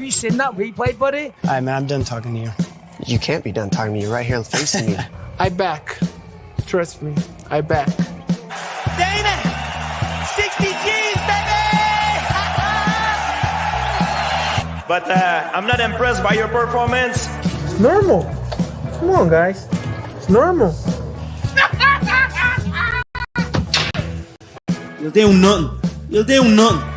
Have you seen that replay, buddy? All right, man, I'm done talking to you. You can't be done talking to me right here facing me. I back. Trust me, I back. Damon! 60 G's, baby! But I'm not impressed by your performance. It's normal. Come on, guys. It's normal. You'll do nothing. You'll do nothing.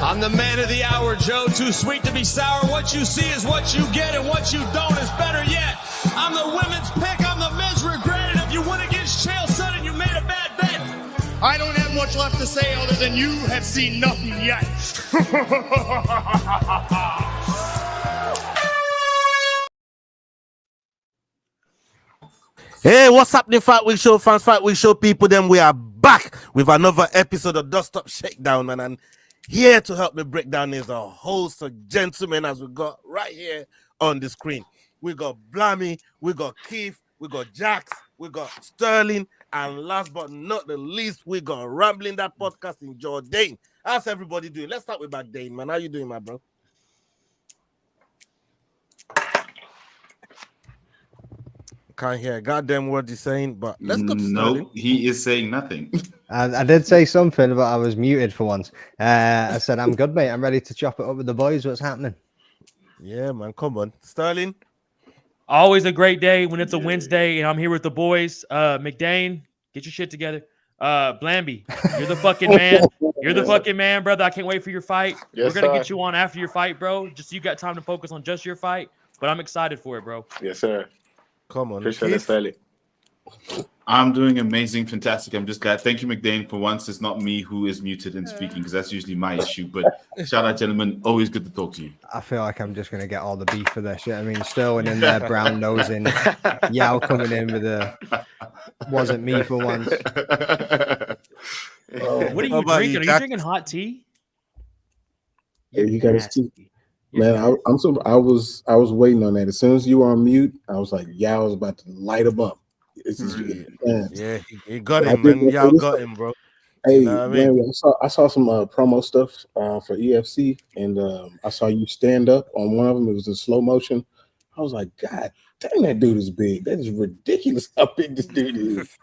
I'm the man of the hour, Joe. Too sweet to be sour. What you see is what you get, and what you don't is better yet. I'm the women's pick. I'm the men's regret. And if you win against Chael Sonnen, you made a bad bet. I don't have much left to say other than you have seen nothing yet. Hey, what's happening, Fight Week Show fans, Fight Week Show people? Then we are back with another episode of Dust Up Shakedown, man. And here to help me break down is a host of gentlemen as we got right here on the screen. We got Blambee, we got Keith, we got Jax, we got Sterling, and last but not the least, we got Rambling That Podcast in Jordan. How's everybody doing? Let's start with Back Dane, man. How you doing, my bro? Can't hear a goddamn word he's saying, but let's go to Sterling. No, he is saying nothing. I did say something, but I was muted for once. I said, I'm good, mate. I'm ready to chop it up with the boys. What's happening? Yeah, man. Come on. Sterling. Always a great day when it's a Wednesday, and I'm here with the boys. McDane, get your shit together. Blambee, you're the fucking man. You're the fucking man, brother. I can't wait for your fight. Yes, We're going to get you on after your fight, bro. Just so you got time to focus on just your fight. But I'm excited for it, bro. Yes, sir. Come on. Appreciate it, Sterling. I'm doing amazing, fantastic. I'm just glad. Thank you, McDane. For once, it's not me who is muted and speaking because that's usually my issue. But shout out, gentlemen. Always good to talk to you. I feel like I'm just going to get all the beef for this. You know what I mean? Sterling in there, brown nosing. Yao coming in with a wasn't me for once. What are you drinking? Are you drinking hot tea? Yeah, you got to speak. Man, I was waiting on that. As soon as you were on mute, I was like, yeah, I was about to light him up. Yeah, he got him, man. Y'all got him, bro. Hey, you know what I mean? man, I saw some promo stuff for EFC, and I saw you stand up on one of them. It was in slow motion. I was like, God dang, that dude is big. That is ridiculous how big this dude is.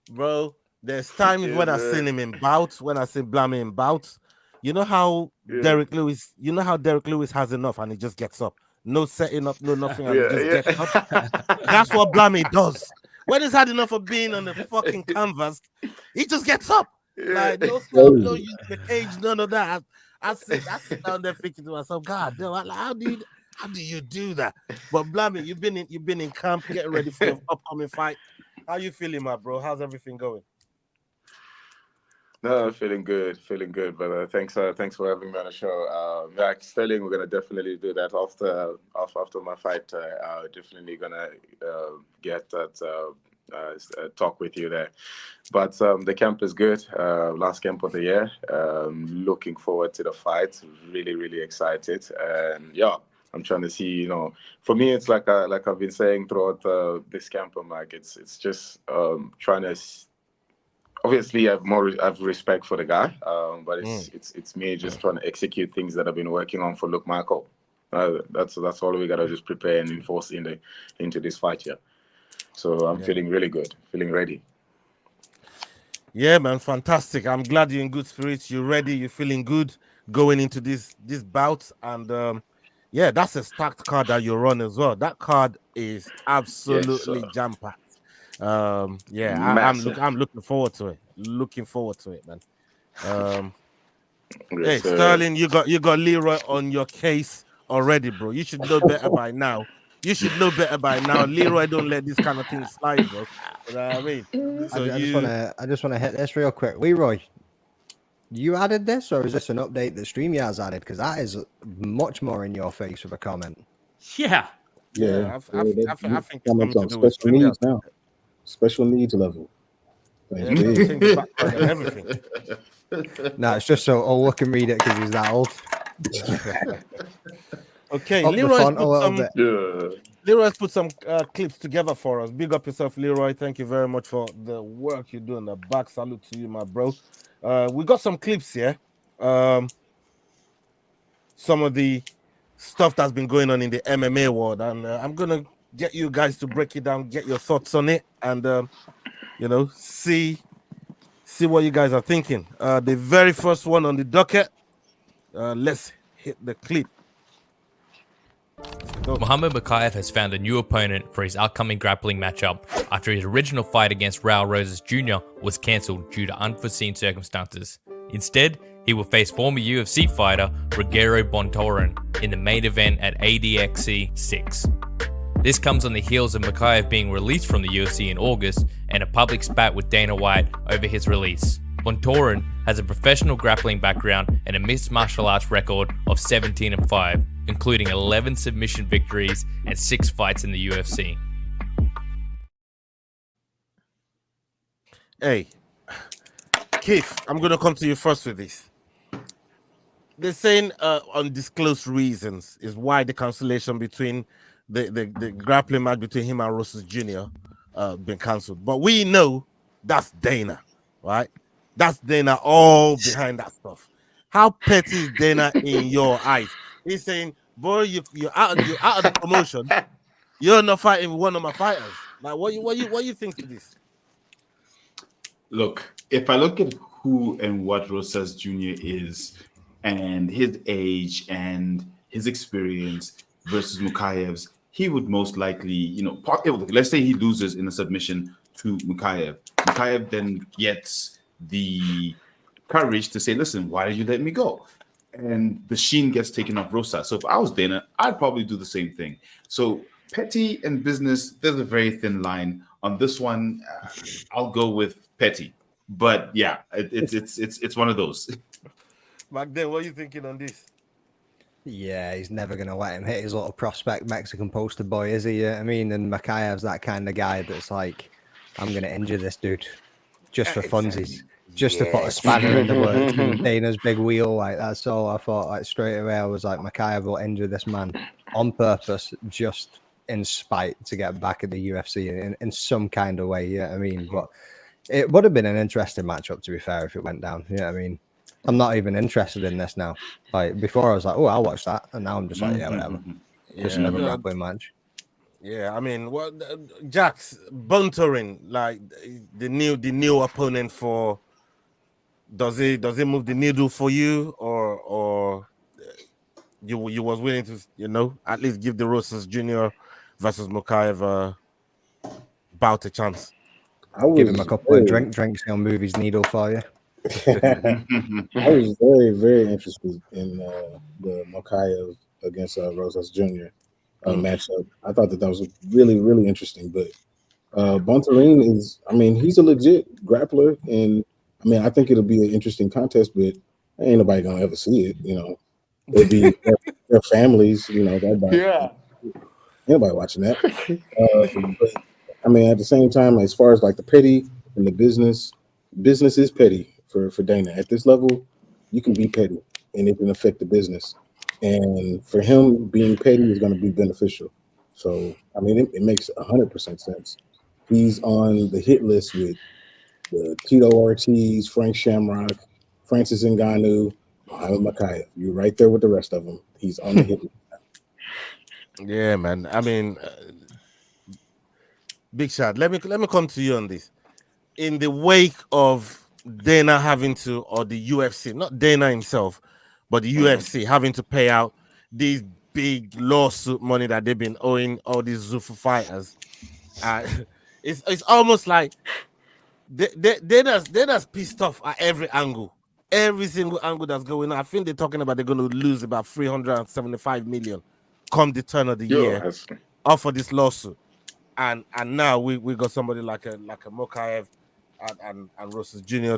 Bro, there's times when I seen him in bouts, when I see Blambee in bouts. You know how Derek Lewis has enough and he just gets up. No setting up, no nothing, and he just gets up. That's what Blambee does. When he's had enough of being on the fucking canvas, he just gets up. Like no stuff, no use the cage, none of that. I sit down there thinking to myself, God damn, how do you do that? But Blambee, you've been in camp, getting ready for your upcoming fight. How you feeling, my bro? How's everything going? No, feeling good, brother. Thanks for having me on the show. Like Sterling, we're gonna definitely do that after my fight. Definitely gonna get that talk with you there. But the camp is good. Last camp of the year. Looking forward to the fight. Really, really excited. And yeah, I'm trying to see. You know, for me, it's like I've been saying throughout this camp. I'm like, it's just trying to. Obviously, I have respect for the guy, but it's me just trying to execute things that I've been working on for Luke Michael. That's all we gotta just prepare and enforce into this fight here. So I'm feeling really good, feeling ready. Yeah, man, fantastic. I'm glad you're in good spirits. You're ready. You're feeling good going into this bout, and yeah, that's a stacked card that you run as well. That card is absolutely jam-packed. Yeah, I'm looking forward to it. Man. Hey, Sterling, you got Leroy on your case already, bro. You should know better by now. Leroy don't let this kind of thing slide, bro. You know what I mean? So I just want to hit this real quick. Leroy, you added this, or is this an update that StreamYard's added? Because that is much more in your face of a comment. Yeah. I think comments on special needs now. Special needs level. Everything. No, it's just so Ola can read it because he's that old. Okay, Leroy's put some clips together for us. Big up yourself, Leroy. Thank you very much for the work you do in the back. Salute to you, my bro. We got some clips here. some of the stuff that's been going on in the MMA world, and I'm gonna get you guys to break it down, get your thoughts on it, and see what you guys are thinking. The very first one on the docket. Let's hit the clip. Muhammad Mokaev has found a new opponent for his upcoming grappling matchup after his original fight against Raul Rosas Jr. was cancelled due to unforeseen circumstances. Instead, he will face former UFC fighter Rogerio Bontorin in the main event at ADXC 6. This comes on the heels of Mokaev being released from the UFC in August and a public spat with Dana White over his release. Bontorin has a professional grappling background and a mixed martial arts record of 17-5, including 11 submission victories and 6 fights in the UFC. Hey, Keith, I'm going to come to you first with this. They're saying undisclosed reasons is why the cancellation between the grappling match between him and Rosas Jr. Been cancelled. But we know that's Dana, right? That's Dana all behind that stuff. How petty is Dana in your eyes? He's saying, boy, you're out of the promotion. You're not fighting one of my fighters. Like, what you think of this? Look, if I look at who and what Rosas Jr. is, and his age and his experience versus Mokaev's, he would most likely, let's say he loses in a submission to Mokaev. Mokaev then gets the courage to say, listen, why did you let me go? And the sheen gets taken off Rosas. So if I was Dana, I'd probably do the same thing. So petty and business, there's a very thin line. On this one, I'll go with petty. But yeah, it's one of those. Magdalene, what are you thinking on this? Yeah, he's never going to let him hit his little prospect Mexican poster boy, is he? I mean, and Mokaev's that kind of guy that's like, I'm going to injure this dude just for funsies, just to put a spanner in the works in Dana's big wheel. Like, that's all I thought. Like, straight away, I was like, Mokaev will injure this man on purpose, just in spite to get back at the UFC in some kind of way. Yeah, I mean, but it would have been an interesting matchup, to be fair, if it went down. Yeah, I mean, I'm not even interested in this now. Like, before I was like, oh, I'll watch that, and now I'm just like, yeah, whatever. Just another grappling match. Yeah, I mean, Jax Bontorin, like the new opponent for, does it move the needle for you, or you was willing to at least give the Rosas Jr. versus Mokaev bout a chance? Give him a couple of drinks, he'll move his needle for you. I was very, very interested in the Mokaev against Rosas Jr. Matchup. I thought that was really, really interesting. But Bontorin he's a legit grappler, and I think it'll be an interesting contest. But ain't nobody gonna ever see it. It'll be their families. Ain't nobody watching that. But, at the same time, as far as like the petty and the business is petty. For Dana at this level, you can be petty and it can affect the business. And for him, being petty is going to be beneficial. So, it makes 100% sense. He's on the hit list with the Tito Ortiz, Frank Shamrock, Francis Ngannou, Muhammad Mokaev. You're right there with the rest of them. He's on the hit list. Yeah, man. Big Shot. Let me come to you on this. In the wake of Dana having to, or the UFC, not Dana himself, but the UFC having to pay out these big lawsuit money that they've been owing all these Zufu fighters, it's almost like Dana's pissed off at every angle, every single angle that's going on. I think they're talking about they're going to lose about 375 million come the turn of the year off of this lawsuit, and now we got somebody like a Mokaev and Rosas Jr.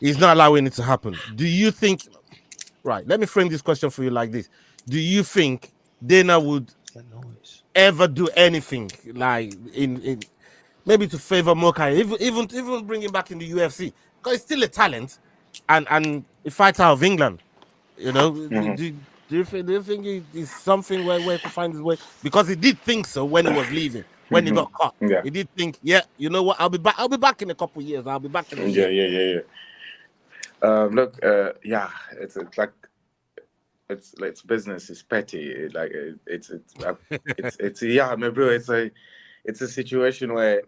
He's not allowing it to happen. Do you think? Right. Let me frame this question for you like this: do you think Dana would ever do anything like in maybe to favor Mokaev, even bring him back in the UFC, because he's still a talent and a fighter out of England? Do you think it's something where he could find his way? Because he did think so when he was leaving. When he got caught, he did think, you know what? I'll be back in a couple of years. I'll be back in a year. Look, it's like it's business. It's petty. It's yeah, my bro. It's a situation where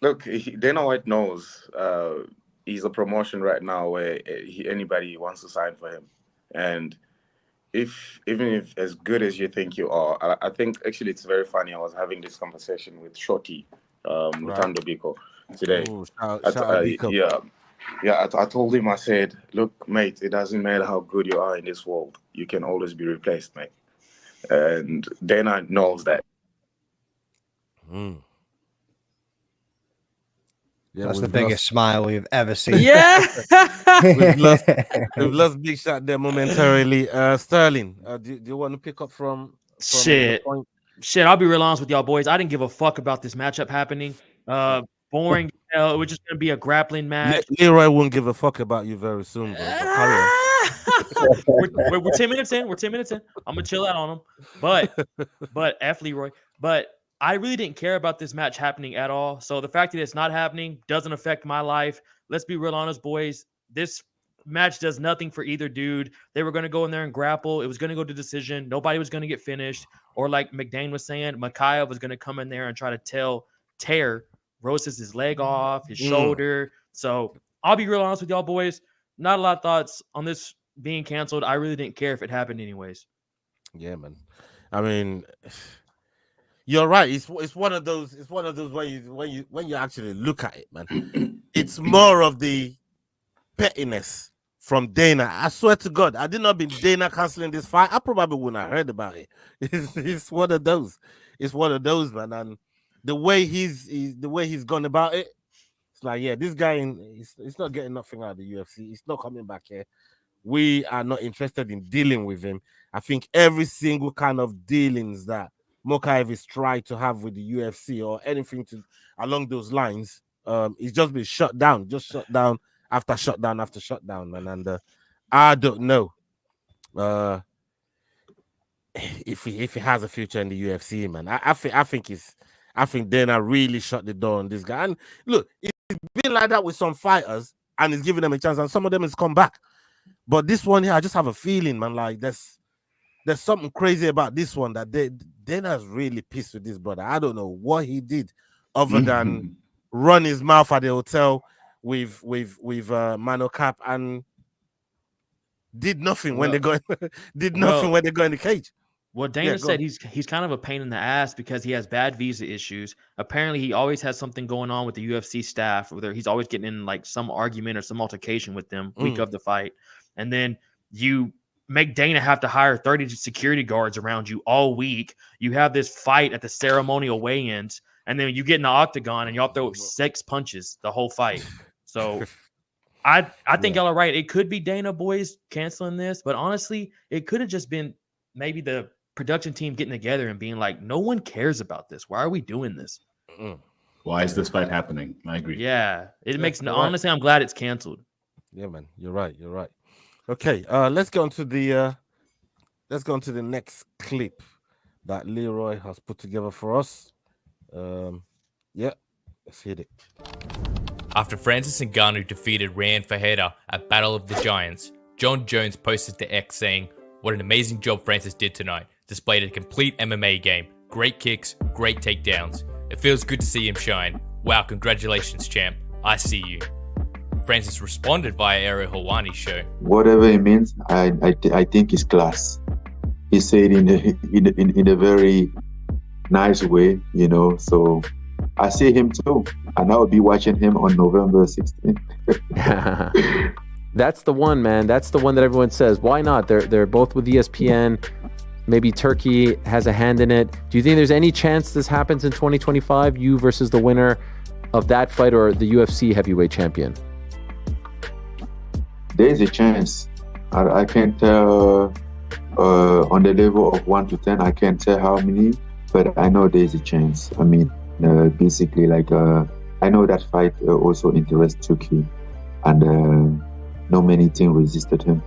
look, Dana White knows he's a promotion right now where anybody wants to sign for him, and even if as good as you think you are, I think actually it's very funny. I was having this conversation with Shorty, Lutando Biko today. Ooh, shout out Biko. I told him, I said, look, mate, it doesn't matter how good you are in this world. You can always be replaced, mate. And Dana knows that. Yeah, that's the biggest smile we've ever seen. Yeah. we've lost Big Shot there momentarily. Sterling, do you want to pick up from Shit. I'll be real honest with y'all boys. I didn't give a fuck about this matchup happening. Boring. It was just gonna be a grappling match. Leroy won't give a fuck about you very soon, bro. We're 10 minutes in. We're 10 minutes in. I'm gonna chill out on him. But F Leroy. But I really didn't care about this match happening at all. So the fact that it's not happening doesn't affect my life. Let's be real honest, boys. This match does nothing for either dude. They were going to go in there and grapple. It was going to go to decision. Nobody was going to get finished. Or like McDane was saying, Mokaev was going to come in there and try to tear Rosas' leg off, his shoulder. So I'll be real honest with y'all boys. Not a lot of thoughts on this being canceled. I really didn't care if it happened anyways. Yeah, man. I mean, you're right. It's one of those. It's one of those when you actually look at it, man. It's more of the pettiness from Dana. I swear to God, I did not be Dana canceling this fight, I probably wouldn't have heard about it. It's one of those. It's one of those, man. And the way he's gone about it, it's like, yeah, this guy he's not getting nothing out of the UFC. He's not coming back here. We are not interested in dealing with him. I think every single kind of dealings that Mokaev is trying to have with the UFC or anything along those lines, it's just been shut down, after shutdown after shutdown, man. And I don't know if he has a future in the UFC, man. I think Dana really shut the door on this guy. And look, it's been like that with some fighters, and he's giving them a chance, and some of them has come back. But this one here, I just have a feeling, man, like there's something crazy about this one that Dana's really pissed with this brother. I don't know what he did other than run his mouth at the hotel with Mano Cap and did nothing when they go when they go in the cage. Well, Dana said he's kind of a pain in the ass because he has bad visa issues. Apparently, he always has something going on with the UFC staff, whether he's always getting in like some argument or some altercation with them week of the fight. And then you make Dana have to hire 30 security guards around you all week. You have this fight at the ceremonial weigh-ins, and then you get in the octagon and y'all throw 6 punches the whole fight. So I think y'all are right. It could be Dana boys canceling this, but honestly, it could have just been maybe the production team getting together and being like, no one cares about this. Why are we doing this? Why is this fight happening? I agree. Yeah, it makes honestly, I'm glad it's canceled. Yeah, man, you're right. Okay, let's go on to the next clip that Leroy has put together for us. Yeah, let's hit it. After Francis Ngannou defeated Rand Fajeda at Battle of the Giants, Jon Jones posted to X saying, "What an amazing job Francis did tonight. Displayed a complete MMA game. Great kicks, great takedowns. It feels good to see him shine. Wow, congratulations, champ. I see you." Francis responded via Ariel Helwani's show. Whatever it means, I think it's class. He said in a very nice way, you know. So I see him too, and I will be watching him on November 16th. That's the one, man. That's the one that everyone says. Why not? They're both with ESPN. Maybe Turkey has a hand in it. Do you think there's any chance this happens in 2025? You versus the winner of that fight or the UFC heavyweight champion? There's a chance. I can't tell on the level of 1 to 10. I can't tell how many, but I know there's a chance. I mean, basically, like I know that fight also interests Turkey, and no many things resisted him.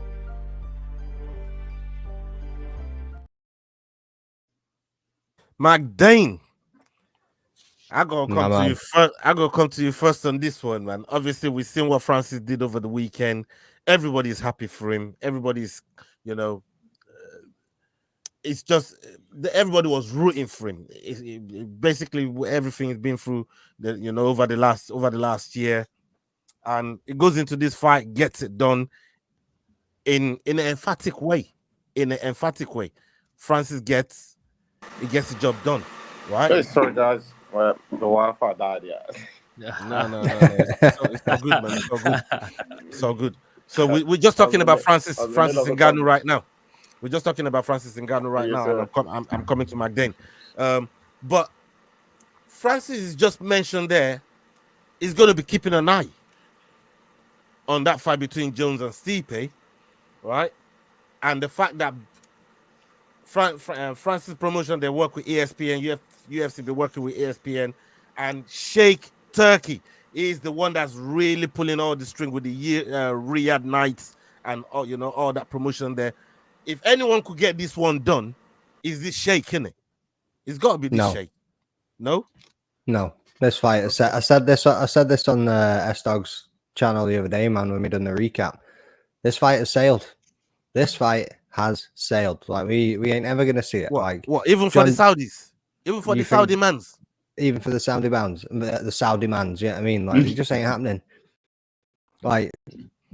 McDane, I gotta come to you first on this one, man. Obviously, we've seen what Francis did over the weekend everybody's happy for him. Everybody's, it's just everybody was rooting for him. Basically, everything he's been through, over the last year, and it goes into this fight, gets it done in an emphatic way. Francis gets the job done, right? Hey, sorry guys, well, the Wi-Fi died. Yeah. No. It's all good, man. It's all good. So we're just talking about Francis Ngannou right now. We're just talking about Francis Ngannou right now, and I'm coming to McDane. But Francis is just mentioned there. He's going to be keeping an eye on that fight between Jones and Stipe, right? And the fact that Francis promotion, they work with ESPN, UFC be working with ESPN, and Sheikh Turkey is the one that's really pulling all the string with the Riyadh Nights and all that promotion there. If anyone could get this one done, is this Sheikh, innit? It's got to be this Sheikh. No. This fight. I said this on the SDAWGS channel the other day, man. When we done the recap, this fight has sailed. This fight has sailed. Like we ain't ever gonna see it. What? Even for the Saudis, even for the Saudi mans, even for the Saudi mans, the Saudi mans. Yeah, I mean, like it just ain't happening. Like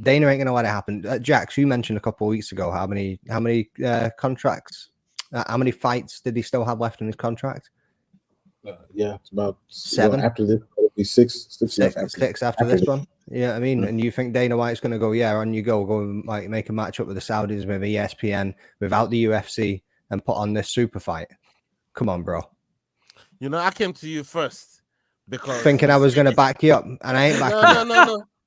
Dana ain't gonna let it happen. Jax, you mentioned a couple of weeks ago how many contracts, how many fights did he still have left in his contract? Yeah, it's about 7. After this, it'll be six after this one. Yeah, I mean, and you think Dana White's going to go, on you go and like make a match up with the Saudis, with ESPN, without the UFC, and put on this super fight? Come on, bro. I came to you first because thinking I was going to back you up, and I ain't backing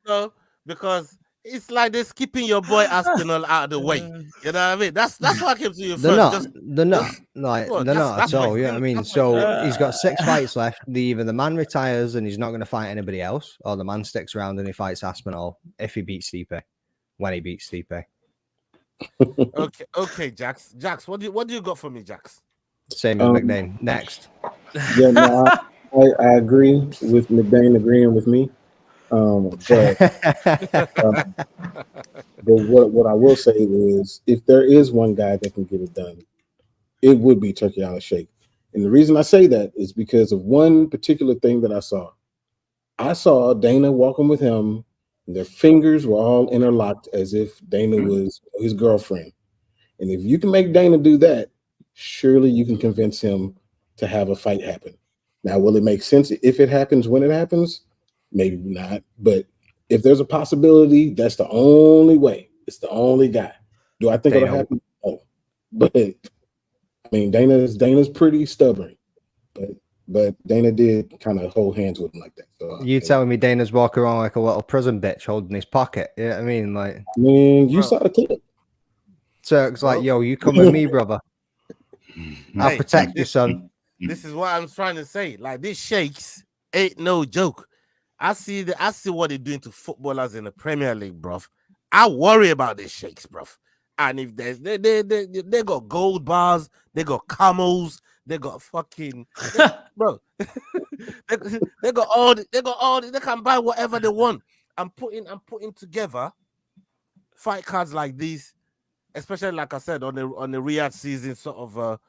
No, because it's like they're skipping your boy Aspinall out of the way. You know what I mean? That's why I came to you first. They're not at all. Yeah, I mean, so he's got 6 fights left. Either the man retires and he's not going to fight anybody else, or the man sticks around and he fights Aspinall if he beats Stipe, when he beats Stipe. Okay, Jax, what do you got for me, Jax? Same as McDane. Next. Yeah, no, I agree with McDane agreeing with me. But what I will say is, if there is one guy that can get it done, it would be Turki Al-Sheikh. And the reason I say that is because of one particular thing that I saw. I saw Dana walking with him, and their fingers were all interlocked as if Dana was his girlfriend. And if you can make Dana do that, surely you can convince him to have a fight happen. Now, will it make sense if it happens when it happens? Maybe not, but if there's a possibility, that's the only way. It's the only guy. Do I think it'll happen? No. But I mean, Dana's pretty stubborn, but Dana did kind of hold hands with him like that. So you telling me Dana's walking around like a little prison bitch holding his pocket? Yeah, I mean, you saw the clip. Turk's like, yo, you come with me, brother. I'll protect you, son. This is what I'm trying to say. Like, these sheikhs ain't no joke. I see what they're doing to footballers in the Premier League, bruv. I worry about these sheikhs, bruv. And if they got gold bars, they got camels, they got fucking bro. they got all they can buy whatever they want. I'm putting together fight cards like these, especially like I said on the Riyadh season sort of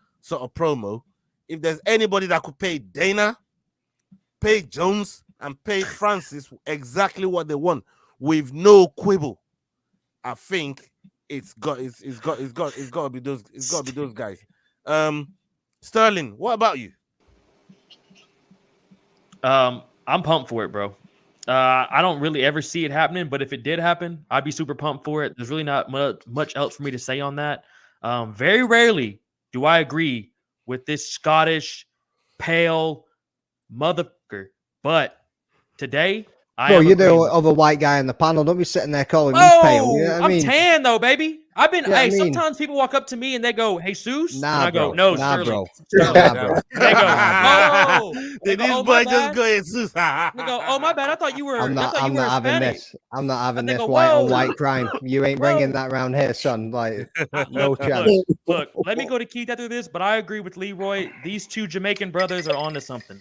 promo. If there's anybody that could pay Dana, pay Jones, and pay Francis exactly what they want with no quibble, I think it's got to be those guys. Sterling, what about you? I'm pumped for it, bro. I don't really ever see it happening, but if it did happen, I'd be super pumped for it. There's really not much else for me to say on that. Very rarely do I agree with this Scottish pale motherfucker, but today, you're the other white guy in the panel. Don't be sitting there calling me pale. You know what I mean? I'm tan though, baby. I've been. Sometimes people walk up to me and they go, "Hey, Jesus," and I go, "No, Sterling." Bro. They go, "Oh, this boy just go Jesus." They go, "Oh, my bad. I thought you were." I'm not having this. I'm not having this go, white on white crime. You ain't bringing that round here, son. Like, no chance. Look, let me go to Keith after this, but I agree with Leroy. These two Jamaican brothers are onto something.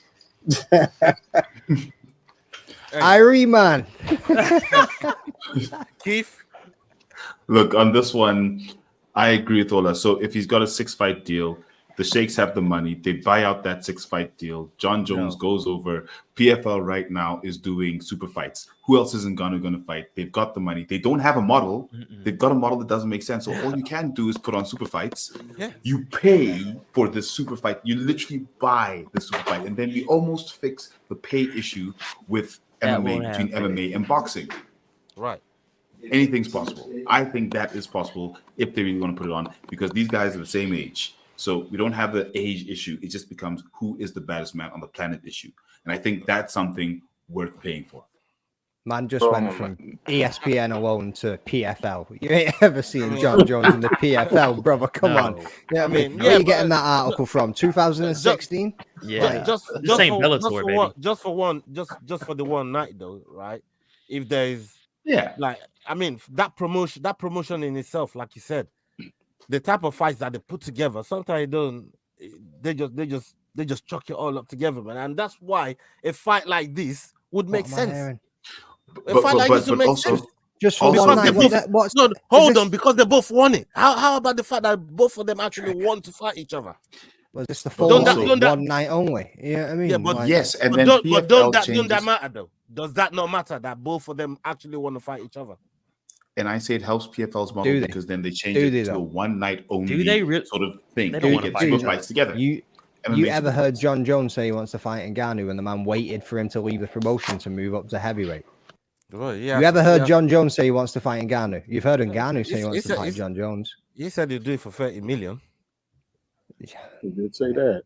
Irie man. Keith, Look, on this one, I agree with Ola. So if he's got a 6-fight deal, the Sheikhs have the money. They buy out that 6-fight deal. Jon Jones goes over. PFL right now is doing super fights. Who else is Ngannou going to fight? They've got the money. They don't have a model. They've got a model that doesn't make sense. So all you can do is put on super fights. Yeah. You pay for the super fight. You literally buy the super fight. And then we almost fix the pay issue with MMA, between MMA and boxing. Right. Anything's possible. I think that is possible if they really want to put it on, because these guys are the same age. So we don't have the age issue. It just becomes who is the baddest man on the planet issue. And I think that's something worth paying for. Man just went from ESPN alone to PFL. You ain't ever seen Jon Jones in the PFL, brother. Come on. Yeah, I mean, where are you getting that article from? 2016? Yeah. Just for the one night though, right? If there's like, I mean, that promotion in itself, like you said, the type of fights that they put together, sometimes they just chuck it all up together, man. And that's why a fight like this would make sense. A fight like this would make sense. Just for one night. Hold on, because they both won it. How about the fact that both of them actually want to fight each other? Was this the full one night only? Yeah, I mean, yeah, but like, yes, and then don't that matter though? Does that not matter that both of them actually want to fight each other? And I say it helps PFL's model because then they change it to a one night only sort of thing. They don't want to get super fights together. You ever heard Jon Jones say he wants to fight Ngannou and the man waited for him to leave the promotion to move up to heavyweight? Well, yeah, you ever heard Jon Jones say he wants to fight Ngannou? You've heard Ngannou say he wants to fight Jon Jones. He said he'd do it for 30 million. He did say that.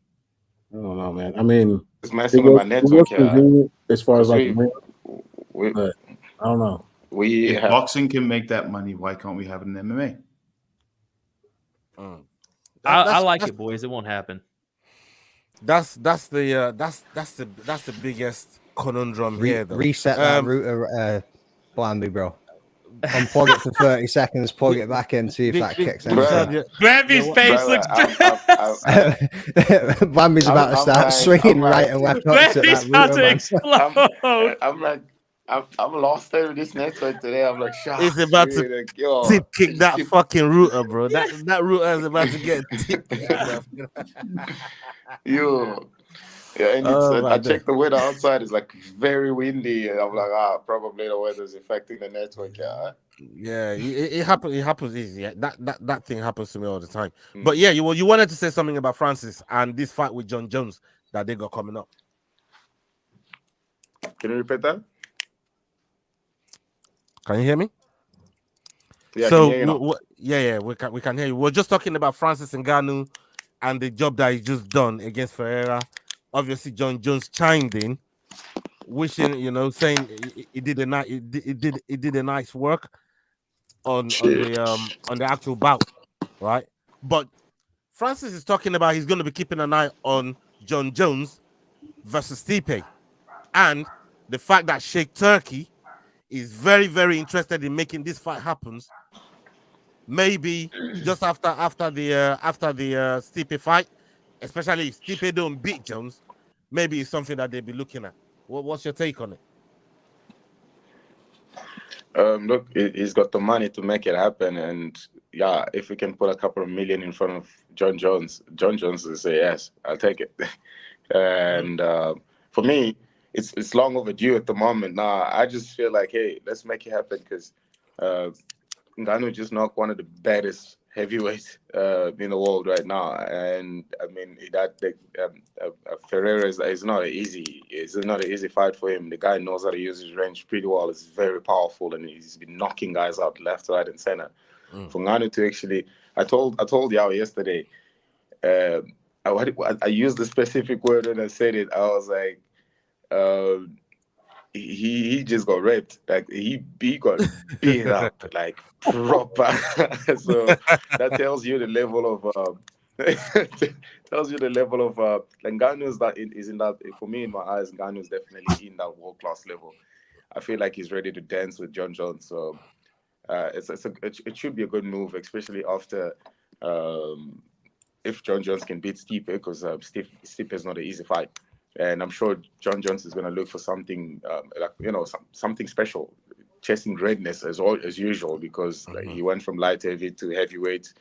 I don't know, man. I mean, it's messing with my network as far as like, but I don't know. If boxing can make that money, why can't we have it in MMA? I like it, boys. It won't happen. That's the biggest conundrum here. Though. Reset that router, Blambee, bro. Unplug it for 30 seconds, plug it back in, see if that kicks in. Blambee's face looks Blambee's about to start swinging right and left. Blambee's about to explode. I'm lost there with this network today. I'm like, shocked. It's about to tip kick that fucking router, bro. That router is about to get tip kicked. Yo. Yeah, and I checked the weather outside. It's like very windy. And I'm like, probably the weather's affecting the network. Yeah, it happens. It happens easy. Yeah, that thing happens to me all the time. But yeah, you wanted to say something about Francis and this fight with Jon Jones that they got coming up. Can you repeat that? Can you hear me? Yeah, so we can hear you. We're just talking about Francis Ngannou and the job that he just done against Ferreira. Obviously, Jon Jones chimed in, wishing, saying he did a nice work on the actual bout, right? But Francis is talking about he's going to be keeping an eye on Jon Jones versus Stipe, and the fact that Sheikh Turkey is very, very interested in making this fight happen. Maybe just after the Stipe fight, especially if Stipe don't beat Jones, maybe it's something that they'll be looking at. What's your take on it? Look, he's got the money to make it happen, and yeah, if we can put a couple of million in front of Jon Jones will say yes, I'll take it. And for me, it's long overdue at the moment. Now I just feel like, hey, let's make it happen because Ngannou just knocked one of the baddest heavyweights in the world right now, and I mean Ferreira is not an easy fight for him. The guy knows how to use his range pretty well. He's very powerful, and he's been knocking guys out left, right, and center. For Ngannou to actually, I told Yao yesterday, I used the specific word when I said it. I was like, he just got raped. Like he got beat up like proper. So that tells you the level of Ngannou is in that, for me, in my eyes, Ngannou is definitely in that world-class level. I feel like he's ready to dance with Jon Jones. So it should be a good move, especially after if Jon Jones can beat Stipe, because Stipe is not an easy fight. And I'm sure Jon Jones is going to look for something, something special. chasing greatness as usual, because he went from light heavy to heavyweight,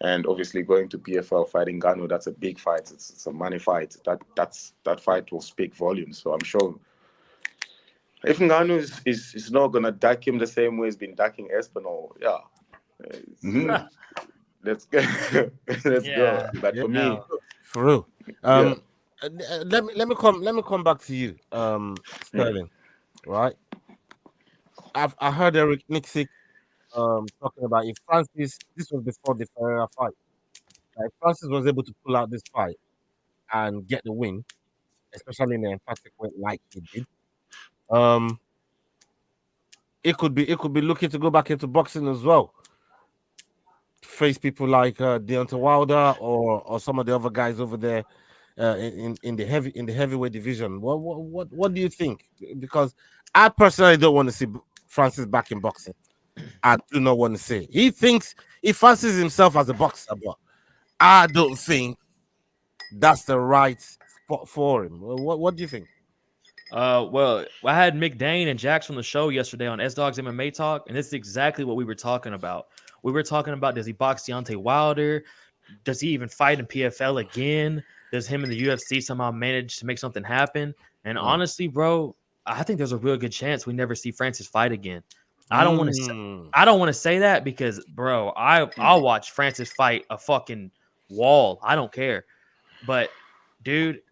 and obviously going to PFL fighting Ngannou, that's a big fight. It's a money fight. That fight will speak volumes. So I'm sure if Ngannou is not gonna duck him the same way he's been ducking Espinal, let's go. Let's go. But for me, for real. Let me come back to you, Sterling. Right? I heard Eric Nixick talking about if Francis, this was before the Ferreira fight, if Francis was able to pull out this fight and get the win, especially in an emphatic way like he did, it could be looking to go back into boxing as well. Face people like Deontay Wilder or some of the other guys over there in the heavyweight division. What do you think? Because I personally don't want to see Francis back in boxing. I do not want to say he thinks he fancies himself as a boxer, but I don't think that's the right spot for him. What do you think? Well, I had Mick Dane and Jax on the show yesterday on SDAWGSMMATALK, and this is exactly what we were talking about. We were talking about, does he box Deontay Wilder? Does he even fight in PFL again? Does him in the UFC somehow manage to make something happen? And honestly, bro, I think there's a real good chance we never see Francis fight again. I don't want to say that because, bro, I'll watch Francis fight a fucking wall. I don't care. But, dude,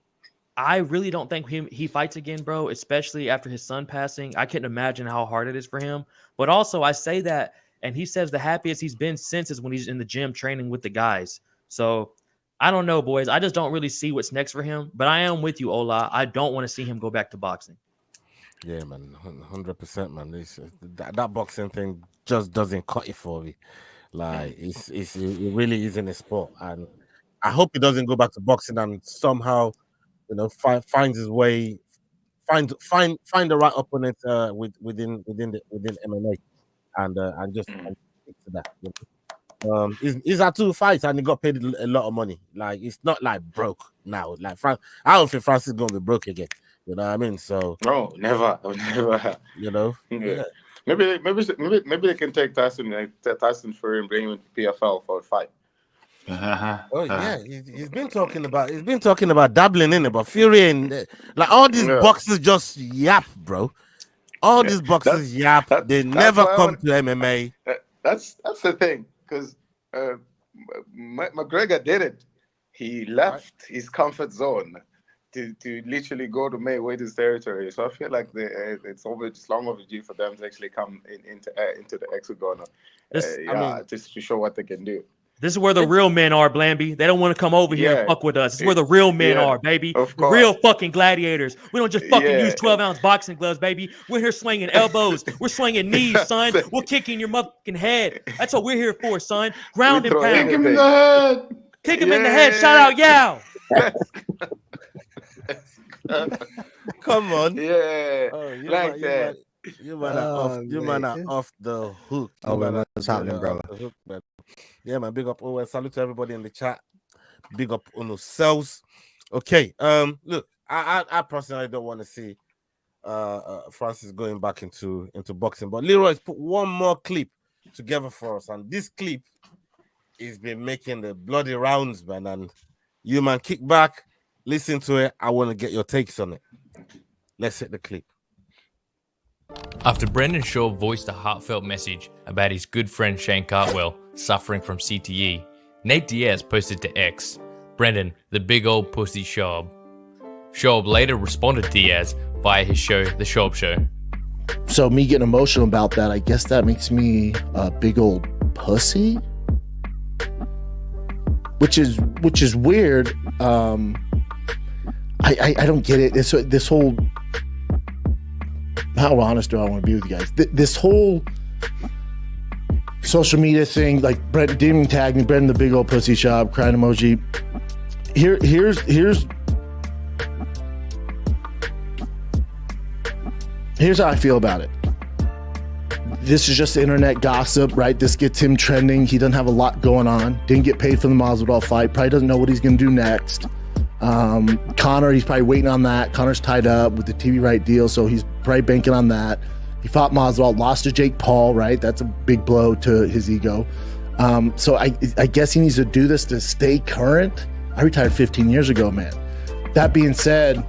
I really don't think he fights again, bro, especially after his son passing. I can't imagine how hard it is for him. But also, I say that, and he says the happiest he's been since is when he's in the gym training with the guys. So, I don't know, boys. I just don't really see what's next for him. But I am with you, Ola. I don't want to see him go back to boxing. Yeah, man, 100%, man. That boxing thing just doesn't cut it for me. Like, it really isn't a sport, and I hope he doesn't go back to boxing and somehow, finds his way, find the right opponent within MMA, and just stick to that. He's had 2 fights and he got paid a lot of money. Like, it's not like broke now. Like, I don't think Francis is gonna be broke again. You know what I mean? So no, never. Yeah. Maybe they can take Tyson Fury and bring him into PFL for a fight. Oh yeah, he's been talking about dabbling in it, but Fury and like all these boxers just yap, bro. All these boxers yap. They never come to MMA. That's the thing, because McGregor did it. He left his comfort zone to literally go to Mayweather's territory. So I feel like it's long overdue for them to actually come into the hexagon. Just to show what they can do. This is where the real men are, Blambee. They don't want to come over here and fuck with us. This is where the real men are, baby. The real fucking gladiators. We don't just fucking use 12-ounce boxing gloves, baby. We're here swinging elbows. We're swinging knees, son. We're kicking your motherfucking head. That's what we're here for, son. Ground and pound. Kick him in the head. Kick him in the head. Shout out, Yao. Come on. Yeah. Like that. You man are off the hook. What's happening, brother? Yeah, man. Big up. Salute to everybody in the chat. Big up on yourselves. Okay. Look, I personally don't want to see Francis going back into boxing, but Leroy's put one more clip together for us, and this clip has been making the bloody rounds, man. And you, man, kick back, listen to it. I want to get your takes on it. Let's hit the clip. After Brendan Schaub voiced a heartfelt message about his good friend Shane Cartwell suffering from CTE, Nate Diaz posted to X, "Brendan, the big old pussy Schaub." Schaub later responded to Diaz via his show, The Schaub Show. So me getting emotional about that, I guess that makes me a big old pussy, which is weird. I don't get it. This whole, how honest do I want to be with you guys? This whole social media thing, like Brent didn't even tag me, Brendan the big old pussy Schaub, crying emoji. Here's how I feel about it. This is just internet gossip, right? This gets him trending. He doesn't have a lot going on. Didn't get paid for the Masvidal fight. Probably doesn't know what he's going to do next. Conor, he's probably waiting on that. Conor's tied up with the TV right deal, so he's probably banking on that. He fought Masvidal, lost to Jake Paul, right? That's a big blow to his ego. So I guess he needs to do this to stay current. I retired 15 years ago, man. That being said,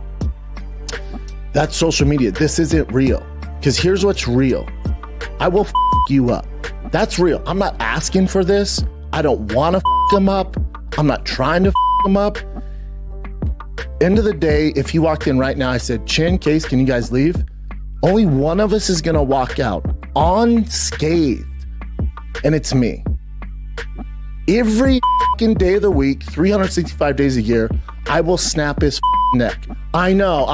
that's social media. This isn't real. Because here's what's real. I will f you up. That's real. I'm not asking for this. I don't want to f him up. I'm not trying to f him up. End of the day, if he walked in right now, I said, Chin, Case, can you guys leave? Only one of us is going to walk out unscathed. And it's me. Every fucking day of the week, 365 days a year, I will snap his neck. I know.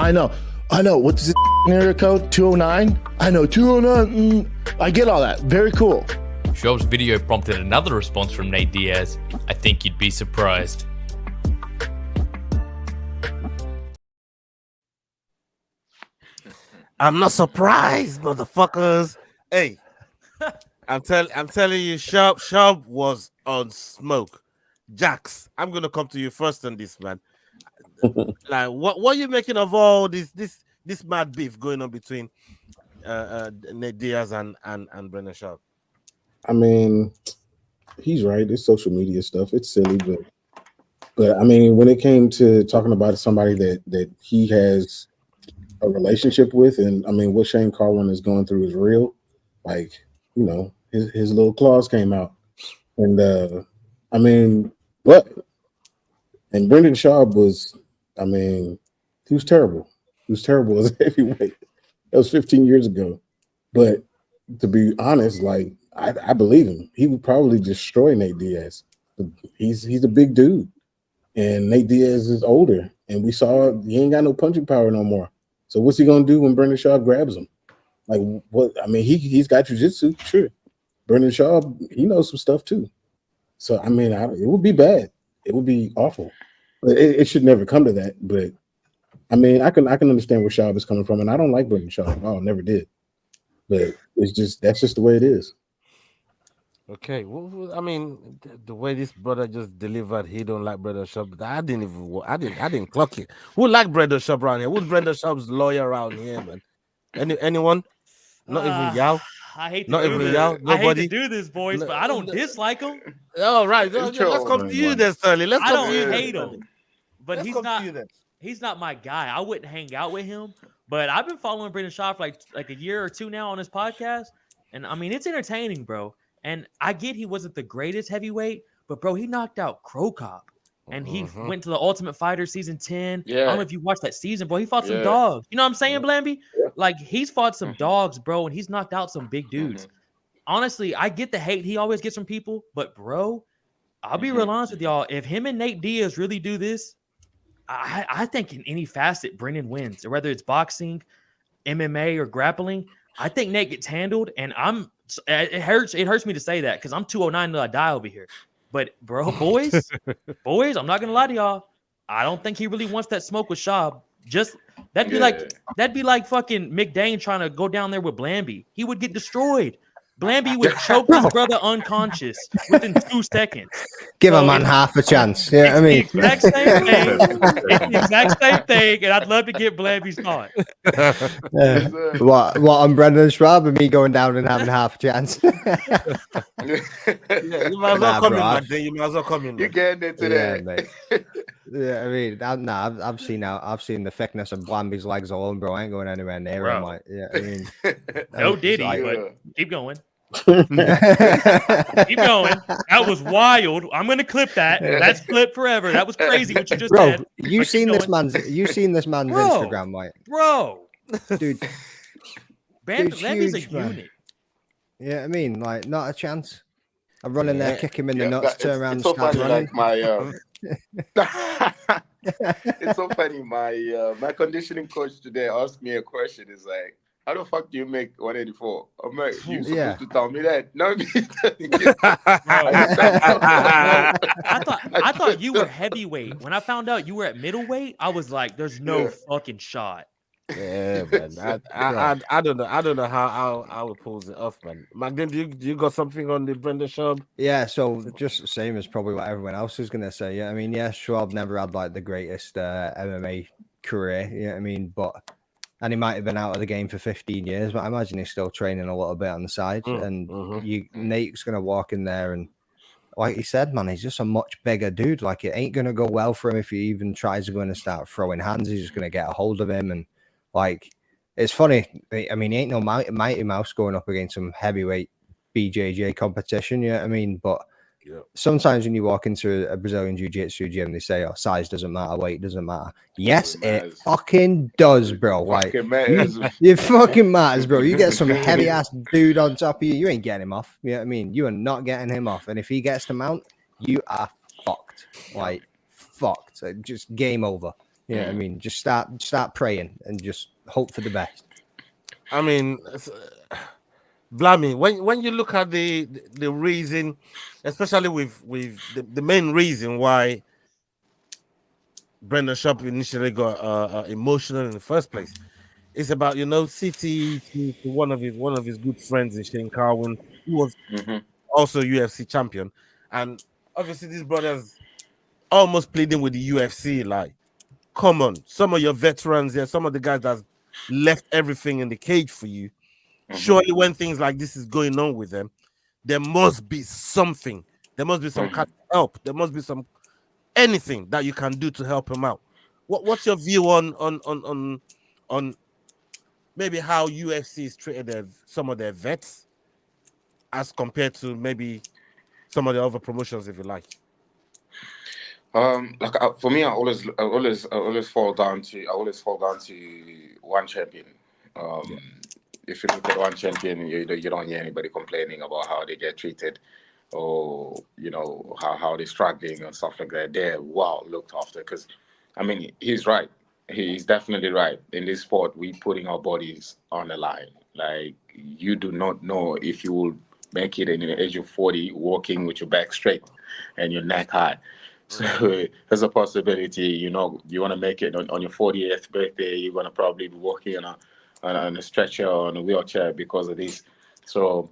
What's his area code? 209? I know, 209. I get all that. Very cool. Schaub's video prompted another response from Nate Diaz. I think you'd be surprised. I'm not surprised, motherfuckers. Hey, I'm telling you, Schaub was on smoke. Jax, I'm gonna come to you first on this, man. Like, what are you making of all this mad beef going on between Nate Diaz and Brendan Schaub? I mean, he's right. It's social media stuff. It's silly, but I mean, when it came to talking about somebody that he has a relationship with, and I mean, what Shane Carwin is going through is real. Like, you know, his little claws came out, and I mean, and Brendan Schaub was, I mean, he was terrible. He was terrible as a heavyweight. That was 15 years ago. But to be honest, like, I believe him. He would probably destroy Nate Diaz. He's a big dude, and Nate Diaz is older, and we saw he ain't got no punching power no more. So what's he gonna do when Brendan Schaub grabs him? Like, what? I mean, he's got jiu-jitsu, sure. Brendan Schaub, he knows some stuff too. So I mean, it would be bad. It would be awful. But it should never come to that. But I mean, I can understand where Schaub is coming from, and I don't like Brendan Schaub. Oh, never did. But that's just the way it is. Okay, well, I mean, the way this brother just delivered, he don't like Brendan Schaub. I didn't clock it. Who like Brendan Schaub around here? Who's Brendan Schaub's lawyer around here, man? Anyone? Not even y'all. I hate to Not do even this. y'all. I hate Nobody. to do this, boys, but I don't dislike him. All right, let's come to you then, Sterling. I don't hate him, but he's not my guy. I wouldn't hang out with him. But I've been following Brendan Schaub for like a year or two now on his podcast, and I mean, it's entertaining, bro. And I get he wasn't the greatest heavyweight, but bro, he knocked out Crow Cop. And he went to the Ultimate Fighter season 10. Yeah. I don't know if you watched that season, bro. He fought some dogs. You know what I'm saying, Blambee? Yeah. Like, he's fought some dogs, bro, and he's knocked out some big dudes. Honestly, I get the hate he always gets from people, but bro, I'll be real honest with y'all. If him and Nate Diaz really do this, I think in any facet, Brendan wins. Whether it's boxing, MMA, or grappling, I think Nate gets handled, and it hurts me to say that because I'm 209 till I die over here. But bro, boys, I'm not gonna lie to y'all. I don't think he really wants that smoke with Schaub. Just that'd be like fucking McDane trying to go down there with Blambee. He would get destroyed. Blambee would choke his brother unconscious within 2 seconds. Give a man half a chance. Yeah, I mean, the exact same thing. It's the exact same thing, and I'd love to get Blambee's thought. What on Brendan Schaub and me going down and having half a chance? You might as well come in, man. You might as well come in. You're getting it today. Yeah, mate. Yeah, I mean, I've seen the thickness of Blambee's legs alone, bro. I ain't going anywhere near him. Like, yeah, I mean, no Diddy, but keep going. Keep going. That was wild. I'm gonna clip that. That's clipped forever. That was crazy what you just said. You seen this man's Instagram, right? Bro. Dude. Blambee's a unit. Yeah, I mean, like, not a chance. I run in there, kick him in the nuts, turn around, and so start funny, running. It's so funny. My conditioning coach today asked me a question. It's like, how the fuck do you make 184? I'm like, you supposed to tell me that. No, I thought you were heavyweight. When I found out you were at middleweight, I was like, there's no fucking shot. Yeah, man. I don't know how I would pose it off, man. Magdalene, do you got something on the Brendan Schaub? Yeah, so just the same as probably what everyone else is gonna say. Yeah, I mean, Schaub never had like the greatest MMA career. Yeah, I mean, but and he might have been out of the game for 15 years, but I imagine he's still training a little bit on the side. Nate's going to walk in there and, like he said, man, he's just a much bigger dude. Like, it ain't going to go well for him if he even tries to go in and start throwing hands. He's just going to get a hold of him. And, like, it's funny. I mean, he ain't no Mighty Mouse going up against some heavyweight BJJ competition. You know what I mean? But sometimes when you walk into a Brazilian Jiu-Jitsu gym, they say, oh, size doesn't matter, weight doesn't matter. Yes, it fucking does, bro. Like, it fucking matters, bro. You get some heavy-ass dude on top of you, you ain't getting him off. You know what I mean? You are not getting him off. And if he gets to mount, you are fucked. Like, fucked. Just game over. You know what I mean? Just start praying and just hope for the best. I mean... Blambee, when you look at the reason, especially with the main reason why Brendan Schaub initially got emotional in the first place, it's about City to one of his good friends in Shane Carwin, who was also UFC champion, and obviously these brothers almost pleading with the UFC like, come on, some of your veterans here, some of the guys that's left everything in the cage for you. Surely when things like this is going on with them, there must be something. There must be some kind of help. There must be some anything that you can do to help him out. What's your view on maybe how UFC is treated some of their vets as compared to maybe some of the other promotions, if you like? For me, I always fall down to one champion. If you look at one champion, you don't hear anybody complaining about how they get treated, or how they're struggling and stuff like that. They're well looked after. Because, I mean, he's right. He's definitely right. In this sport, we putting our bodies on the line. Like, you do not know if you will make it in the age of 40 walking with your back straight and your neck high. So there's a possibility, you want to make it on your 40th birthday, you're going to probably be walking on a stretcher or on a wheelchair because of this. So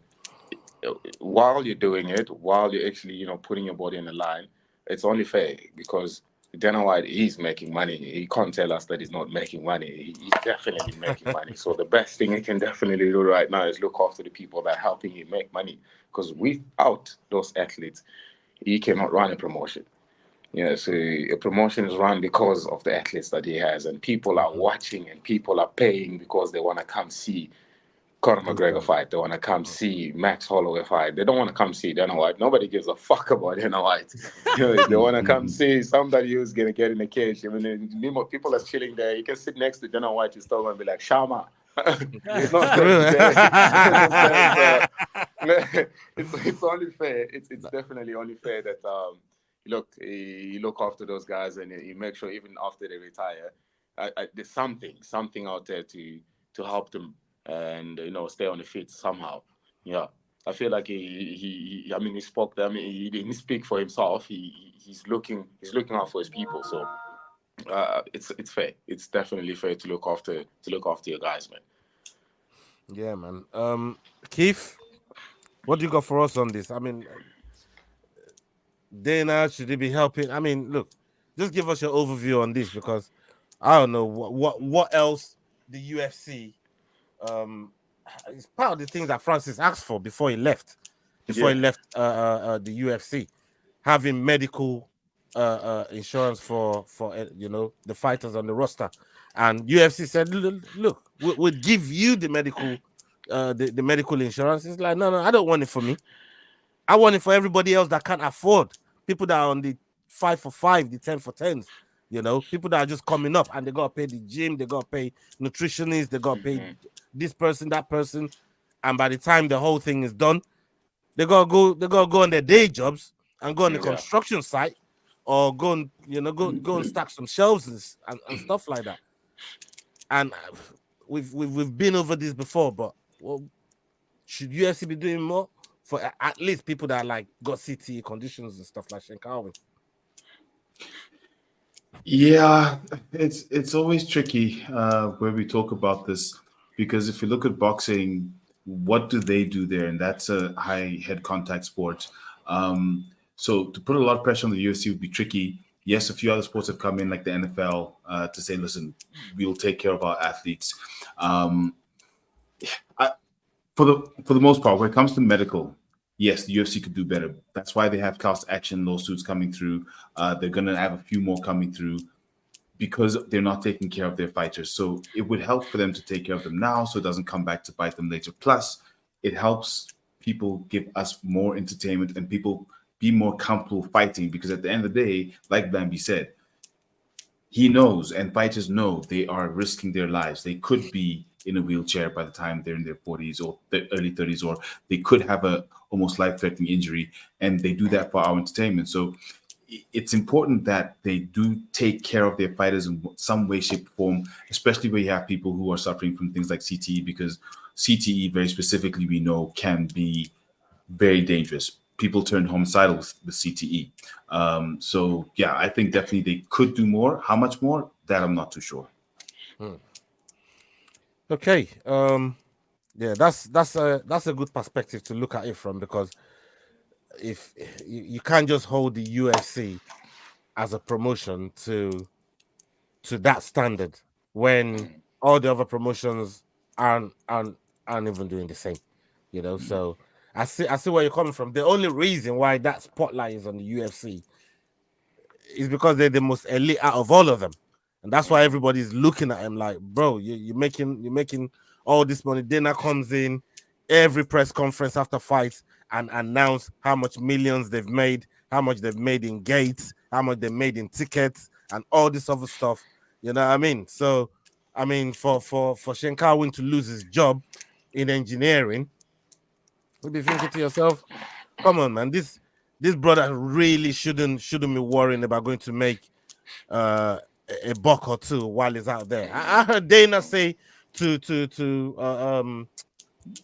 while you're doing it, while you're actually, putting your body in the line, it's only fair because Dana White, he's making money. He can't tell us that he's not making money. He's definitely making money. So the best thing he can definitely do right now is look after the people that are helping him make money. Because without those athletes, he cannot run a promotion. Yeah, so a promotion is run because of the athletes that he has, and people are watching and people are paying because they want to come see Conor McGregor fight. They want to come see Max Holloway fight. They don't want to come see Dana White. Nobody gives a fuck about Dana White. They want to come see somebody who's going to get in the cage. I mean, people are chilling there. You can sit next to Dana White, you're still going to be like, Shama. It's not it's only fair. It's definitely only fair that you look after those guys and you make sure even after they retire, there's something out there to help them and stay on the feet somehow. Yeah, I feel like he spoke there. I mean, he didn't speak for himself. He's looking out for his people. So it's fair. It's definitely fair to look after your guys, man. Yeah, man. Keith, what do you got for us on this? I mean, Dana, should he be helping? I mean, look, just give us your overview on this because I don't know what else the UFC it's part of the things that Francis asked for before he left. He left the UFC, having medical insurance for the fighters on the roster, and UFC said, look, we'll give you the medical the medical insurance. It's like, no, I don't want it for me. I want it for everybody else that can't afford. People that are on the 5 for 5, the 10 for 10s, people that are just coming up and they got to pay the gym, they got to pay nutritionists, they got to pay this person, that person. And by the time the whole thing is done, they got to go on their day jobs and go on the construction site or go and, go and stack some shelves and stuff like that. And we've been over this before, but should UFC be doing more for at least people that got CTE conditions and stuff like Shane Carwin? Yeah, it's always tricky where we talk about this because if you look at boxing, what do they do there? And that's a high head contact sport. So to put a lot of pressure on the UFC would be tricky. Yes, a few other sports have come in, like the NFL, to say, listen, we'll take care of our athletes. For the most part, when it comes to medical, yes, the UFC could do better. That's why they have class action lawsuits coming through. They're going to have a few more coming through because they're not taking care of their fighters. So it would help for them to take care of them now so it doesn't come back to bite them later. Plus, it helps people give us more entertainment and people be more comfortable fighting, because at the end of the day, like Blambee said, he knows and fighters know they are risking their lives. They could be in a wheelchair by the time they're in their 40s or their early 30s, or they could have a almost life-threatening injury, and they do that for our entertainment. So it's important that they do take care of their fighters in some way, shape, or form, especially where you have people who are suffering from things like CTE, because CTE, very specifically, we know can be very dangerous. People turn homicidal with CTE. So yeah, I think definitely they could do more. How much more? That I'm not too sure. Okay. Yeah, that's a good perspective to look at it from, because if you can't just hold the UFC as a promotion to that standard when all the other promotions aren't even doing the same, So I see where you're coming from. The only reason why that spotlight is on the UFC is because they're the most elite out of all of them, and that's why everybody's looking at him like, bro, you're making all this money. Dana comes in every press conference after fights and announce how much millions they've made, how much they've made in gates, how much they made in tickets, and all this other stuff. You know what I mean? So, I mean, for Shankar Wynn to lose his job in engineering, you'll be thinking to yourself, come on, man, this brother really shouldn't be worrying about going to make a buck or two while he's out there. I heard Dana say to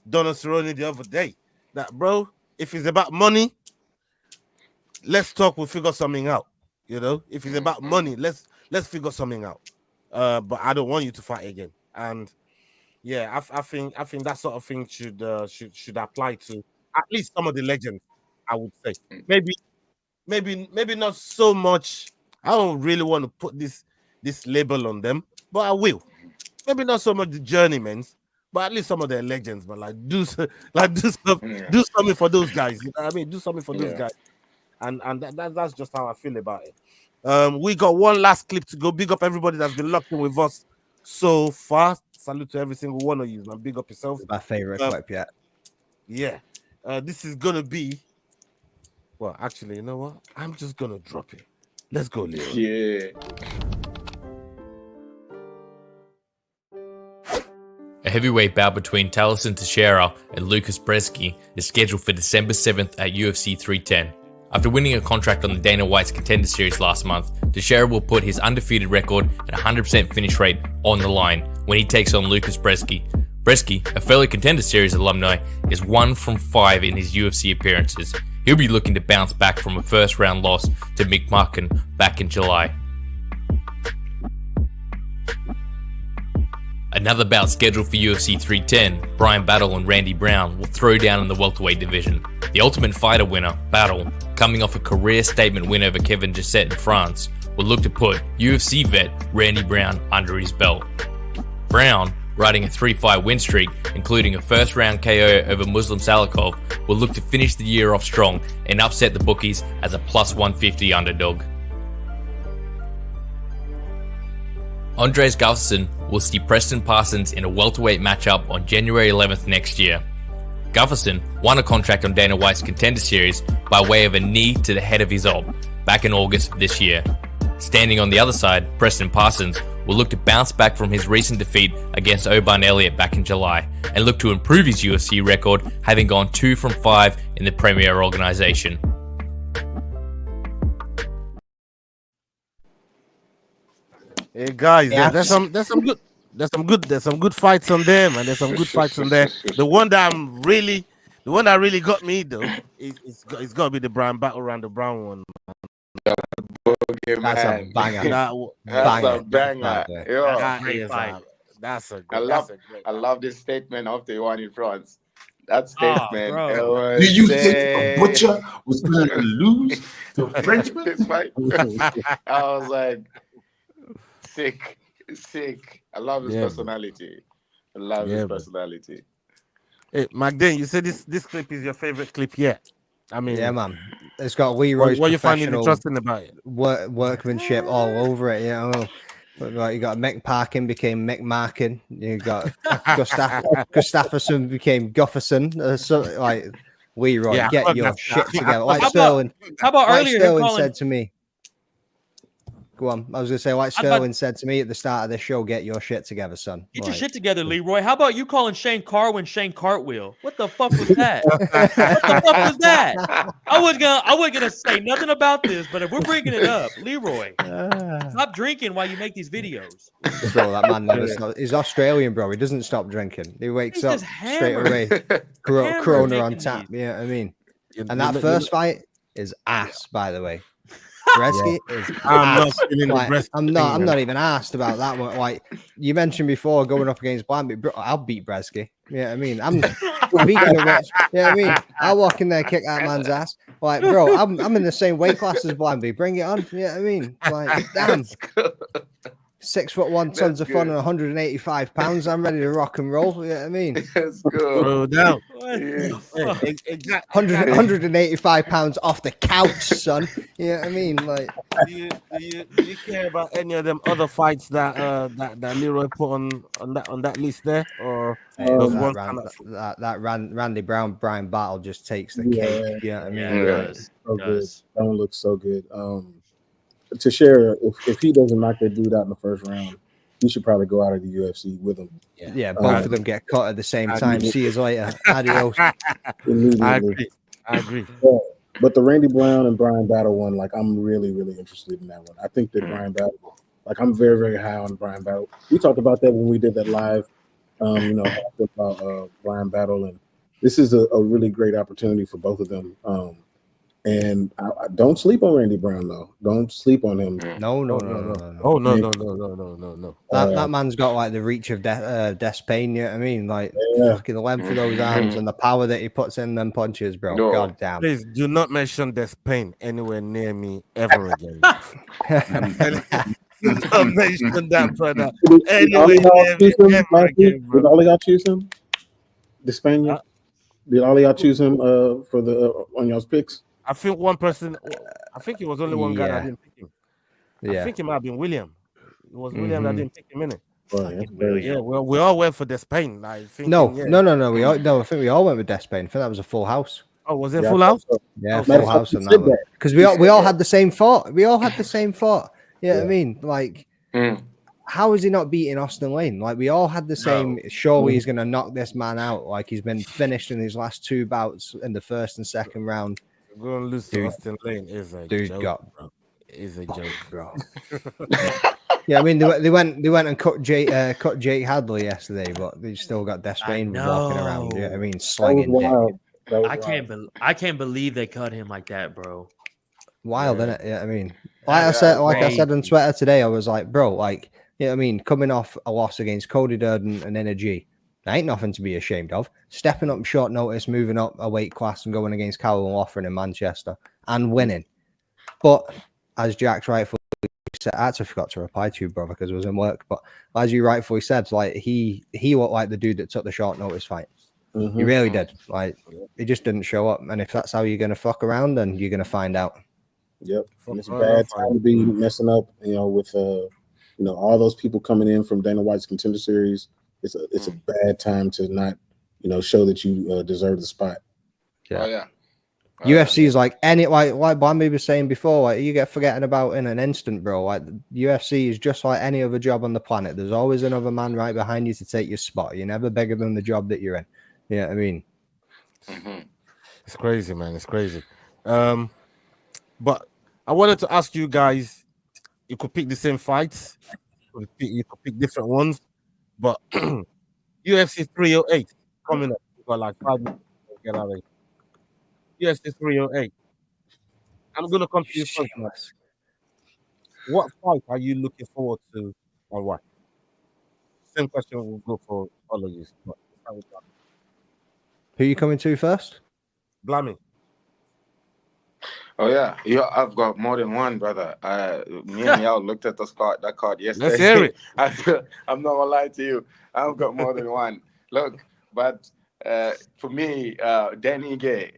Donald Cerrone the other day that, bro, if it's about money, let's talk. We'll figure something out. If it's about money, let's figure something out. But I don't want you to fight again. And yeah, I think that sort of thing should apply to at least some of the legends. I would say maybe not so much. I don't really want to put this label on them, but I will. Maybe not so much the journeymans, but at least some of their legends. But do something for those guys. You know what I mean? Do something for those guys. And that's just how I feel about it. We got one last clip to go. Big up everybody that's been locked in with us so far. Salute to every single one of you, man. Big up yourself. My favorite clip yet. Yeah. This is gonna be. Well, actually, you know what? I'm just gonna drop it. Let's go, Leo. Yeah. A heavyweight bout between Talison Teixeira and Lucas Bresky is scheduled for December 7th at UFC 310. After winning a contract on the Dana White's Contender Series last month, Teixeira will put his undefeated record and 100% finish rate on the line when he takes on Lucas Bresky. Bresky, a fellow Contender Series alumni, is 1 from 5 in his UFC appearances. He'll be looking to bounce back from a first-round loss to Mick Markin back in July. Another bout scheduled for UFC 310, Brian Battle and Randy Brown will throw down in the welterweight division. The Ultimate Fighter winner, Battle, coming off a career statement win over Kevin Gisette in France, will look to put UFC vet Randy Brown under his belt. Brown, riding a 3-fight win streak, including a first-round KO over Muslim Salikov, will look to finish the year off strong and upset the bookies as a plus 150 underdog. Andreas Gustafsson will see Preston Parsons in a welterweight matchup on January 11th next year. Gustafsson won a contract on Dana White's Contender Series by way of a knee to the head of his ob back in August this year. Standing on the other side, Preston Parsons will look to bounce back from his recent defeat against Oban Elliott back in July and look to improve his UFC record, having gone 2 from 5 in the Premier organization. Hey guys, there's some good fights on there, man. There's some good fights on there. The one that really got me though, it's got to be the Brian Battle around the Brown one. That's a banger. That's a banger. That's a great fight. I love this statement of the one in France. That statement. bro. Do you think a butcher was going to lose to a Frenchman? This fight. I was like, sick. I love his personality. I love his personality. Hey, Magdane, you said this clip is your favorite clip yet. I mean, yeah, man. It's got Leroy's what you finding professional interesting about it? workmanship all over it. You know, like you got Mick Parkin became Mick Markin. You got Gustafsson became Gufferson. So like Leroy, get your shit together. Like Sterling. How about like earlier? Sterling Calling, said to me. Go on. I was gonna say, like Sterling said to me at the start of the show, get your shit together, son. Get your shit together, Leroy. How about you calling Shane Carwin Shane Cartwheel? What the fuck was that? What the fuck was that? I wasn't gonna say nothing about this, but if we're bringing it up, Leroy, stop drinking while you make these videos. Bro, that man never stops. He's Australian, bro. He doesn't stop drinking. He wakes up straight away. Corona on tap. Yeah, I mean, and that first fight is ass, by the way. Bresky is ass. I'm not even asked about that one. Like you mentioned before, going up against Blambee, bro, I'll beat Bresky. Yeah, I mean, I'm speaking of which, yeah, I mean, I'll walk in there, kick that man's ass. Like, bro, I'm in the same weight class as Blambee. Bring it on. Yeah, I mean, like, damn. 6'1", tons of fun, and 185 pounds. I'm ready to rock and roll. Yeah, I mean, let's go. Throw down. Yeah. 185 pounds off the couch, son. Yeah, I mean, like, do you care about any of them other fights that that Leroy put on that list there, or Randy Brown Brian battle just takes the cake. Yeah, I mean, that one looks so good. To share, if he doesn't knock that dude out in the first round, he should probably go out of the UFC with him. Yeah, both of them get caught at the same time. See you later. Adios. I agree. But the Randy Brown and Brian Battle one, like, I'm really, really interested in that one. I think that Brian Battle, like, I'm very, very high on Brian Battle. We talked about that when we did that live, about Brian Battle, and this is a really great opportunity for both of them. And I don't sleep on Randy Brown, though. Don't sleep on him. No. Oh, no. That man's got like the reach of Despain. Yeah, I mean, like fucking the length of those arms and the power that he puts in them punches, bro. God damn. Please do not mention Despain anywhere near me ever again. Don't mention that, brother. Did all of y'all choose him? Despain? Did all of y'all choose him for the on y'all's picks? I think one person. I think it was only one guy that didn't pick him. I think it might have been William. It was William that didn't pick him in it. Yeah, well, we all went for Despain. I think. No. I think we all went with Despain. I think that was a full house. Oh, was it full house? Yeah, full house on that one. Because we all had the same thought. We all had the same thought. Yeah, I mean, like, how is he not beating Austin Lane? Like, we all had the same. Surely he's going to knock this man out. Like, he's been finished in his last two bouts in the first and second round. Going to lose to Austin Lane is a joke. Is a joke, bro. Yeah, I mean, they went and cut Jake Hadley yesterday, but they still got Despain walking around. Yeah, I mean, slagging dick. I can't believe they cut him like that, bro. Wild, isn't it? Yeah, I mean, I said on Twitter today, I was like, bro, like, I mean, coming off a loss against Cody Durden and Energy, there ain't nothing to be ashamed of. Stepping up short notice, moving up a weight class and going against Callum Laughrin in Manchester and winning. But as Jack's rightfully said, I actually forgot to reply to you, brother, because it was in work. But as you rightfully said, like he looked like the dude that took the short notice fight. He really did. Like, he just didn't show up. And if that's how you're going to fuck around, then you're going to find out. Yep. And it's a bad time to be messing up, with all those people coming in from Dana White's Contender Series. It's a bad time to not, show that you deserve the spot. Yeah. Oh, yeah. UFC is like Blambee was saying before, like you get forgotten about in an instant, bro. Like UFC is just like any other job on the planet. There's always another man right behind you to take your spot. You're never bigger than the job that you're in. Yeah, I mean, it's crazy, man. It's crazy. But I wanted to ask you guys, you could pick the same fights, you could pick different ones, but UFC 308 coming up. We've got like 5 minutes to get out of here. UFC 308. I'm gonna come to you first, man. What fight are you looking forward to and why? Same question will go for all of you. Who you coming to first? Blambee. Oh yeah, I've got more than one, brother. Me and y'all looked at that card yesterday. Let's hear it. I'm not gonna lie to you. I've got more than one. Look, but for me, Dan Ige,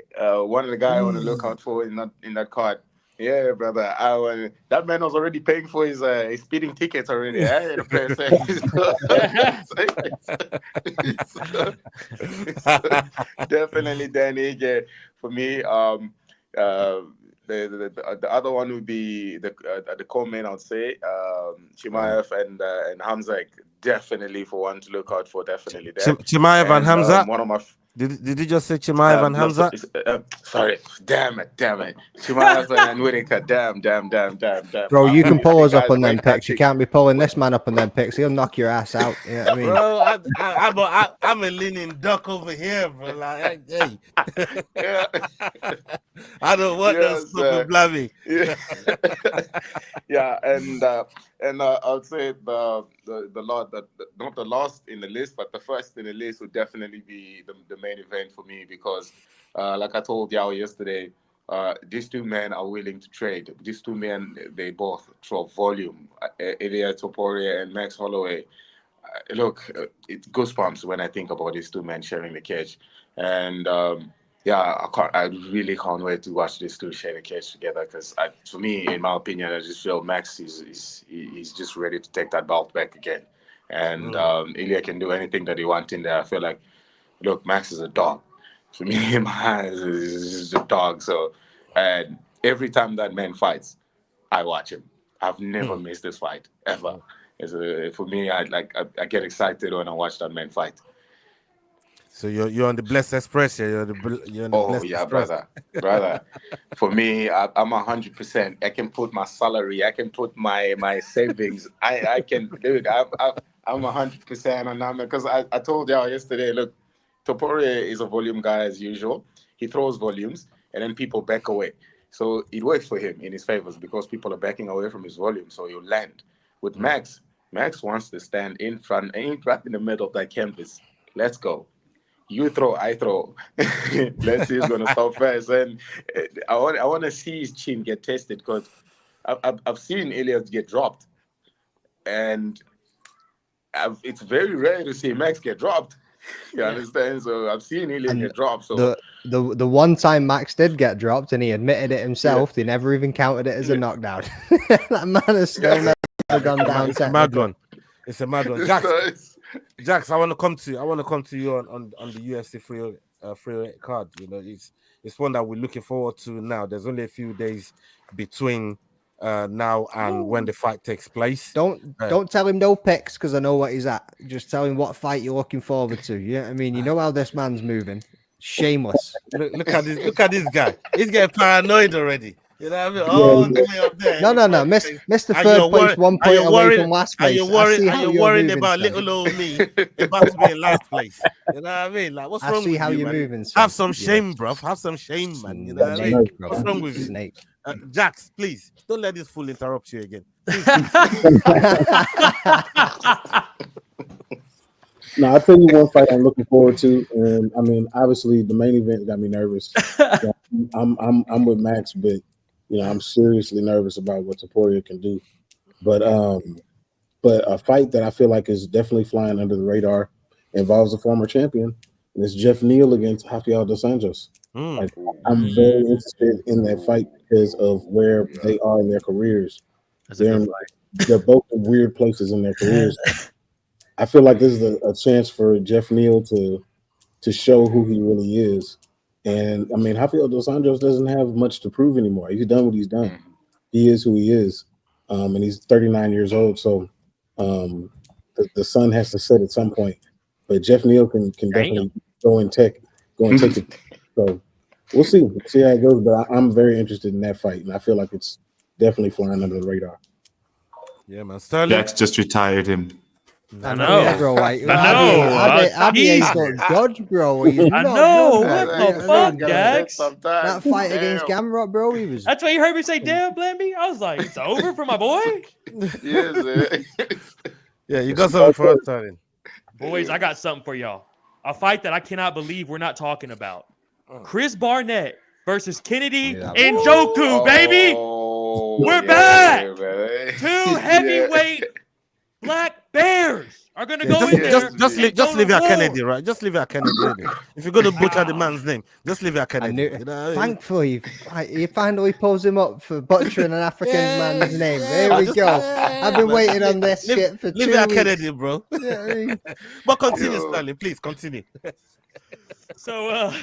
one of the guys I want to look out for in that card. Yeah, brother. That man was already paying for his speeding tickets already. The place. Definitely Dan Ige for me. The other one would be the co-main, I'd say, Chimaev and Hamzat. Definitely for one to look out for. Definitely there. Chimaev and Hamzat. One of my. Did you just say Chimaev and Hamzat? Sorry, damn it. Chimaev and Whitaker, damn. Bro, you can pull us up on them picks. You can't be pulling this man up on them picks. He'll knock your ass out. You know what I mean? Bro, I'm a leaning duck over here, bro. Like, hey. I don't want that stupid Blambee. Yeah, and I'll say the not the last in the list, but the first in the list would definitely be the main event for me because, like I told y'all yesterday, these two men are willing to trade. These two men, they both throw volume. Ilia Topuria and Max Holloway. Look, it's goosebumps when I think about these two men sharing the cage. And I really can't wait to watch these two share the cage together because, for me, in my opinion, I just feel Max is just ready to take that belt back again. And Ilya can do anything that he wants in there. I feel like, look, Max is a dog. For me, in my eyes, he's just a dog. So, and every time that man fights, I watch him. I've never missed this fight ever. For me, I get excited when I watch that man fight. So you're on the Blessed Express, yeah? You're on the Blessed Express. brother. For me, I'm 100%. I can put my salary. I can put my savings. I can, dude. I'm 100% on that because I told y'all yesterday. Look, Topuria is a volume guy as usual. He throws volumes, and then people back away. So it works for him in his favors because people are backing away from his volume. So he'll land. With Max wants to stand in front, right in the middle of that canvas. Let's go. You throw, I throw. Let's see who's gonna stop first. And I want to see his chin get tested because I've seen Elias get dropped, and it's very rare to see Max get dropped. You understand? So I've seen Elias get dropped. So the one time Max did get dropped, and he admitted it himself, they never even counted it as a knockdown. That man has still never gone down. It's a mad one. It's a mad one. Jax, I want to come to you on the UFC 308 card. You know, it's one that we're looking forward to now. There's only a few days between now and when the fight takes place. Don't tell him no picks because I know what he's at. Just tell him what fight you're looking forward to. Yeah, I mean, you know how this man's moving. Shameless. Look at this guy. He's getting paranoid already. You know what I mean? Oh, give me up there. No. Mr. Third place, 1 point away from last place. Are you worried about little old me about to be in last place? You know what I mean? Like, what's wrong with you, man? Moving. Have some shame, bruv. Have some shame, man. You know what I mean? What's wrong with you? Jax, please, don't let this fool interrupt you again. No, I'll tell you one fight I'm looking forward to, and I mean, obviously, the main event got me nervous. I'm with Max, but I'm seriously nervous about what Topuria can do. But a fight that I feel like is definitely flying under the radar involves a former champion, and it's Jeff Neal against Rafael dos Anjos. Like, I'm very interested in that fight because of where they are in their careers. They're both in weird places in their careers. I feel like this is a chance for Jeff Neal to show who he really is. And I mean, Rafael dos Anjos doesn't have much to prove anymore. He's done what he's done. He is who he is. And he's 39 years old. So the sun has to set at some point. But Jeff Neal can definitely go and take it. So we'll see. We'll see how it goes. But I'm very interested in that fight. And I feel like it's definitely flying under the radar. Yeah, man. Sterling. Jax just retired him. I know. Yeah, bro, like, I know. Dodge, bro. I know. What the fuck, Jax? That fight against Gamrot, bro. He was. That's why you heard me say, "Damn, Blambee." I was like, "It's over for my boy." Yes, man. Yeah, you got something for us, Sterling. Boys, I got something for y'all. a fight that I cannot believe we're not talking about. Chris Barnett versus Kennedy Njoku, baby. We're back. Two heavyweight black bears are gonna go in there. Just leave it at Kennedy, right? Just leave it at Kennedy. If you're gonna butcher the man's name, just leave it at Kennedy. You know? Thankfully, you finally pulls him up for butchering an African man's name. There we go. I've been waiting on this shit for 2 weeks. Leave it at Kennedy, bro. Yeah, But continue, Stanley. Please continue. So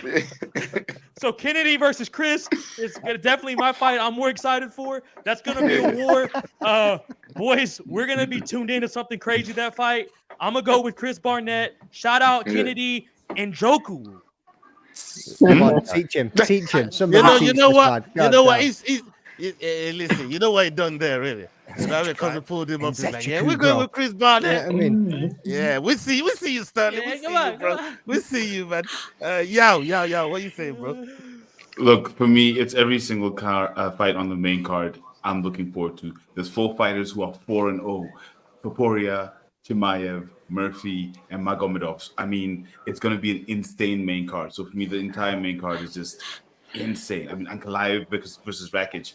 Kennedy versus Chris is definitely my fight. I'm more excited for. That's gonna be a war. Boys, we're gonna be tuned into something crazy that fight. I'm gonna go with Chris Barnett. Shout out Kennedy Njoku. Come on, teach him. Somebody You know what? Listen, you know what he done there, really? Because we pulled him up. He's like, we're going with Chris Barnett. Yeah, I mean, we see you, Stanley. We see you, bro. We see you, man. Yo, what you saying, bro? Look, for me, it's every single fight on the main card I'm looking forward to. There's 4 fighters who are 4-0. Topuria, Chimaev, Murphy, and Magomedov. I mean, it's going to be an insane main card. So for me, the entire main card is just insane. I mean, Ankalaev versus Rakic.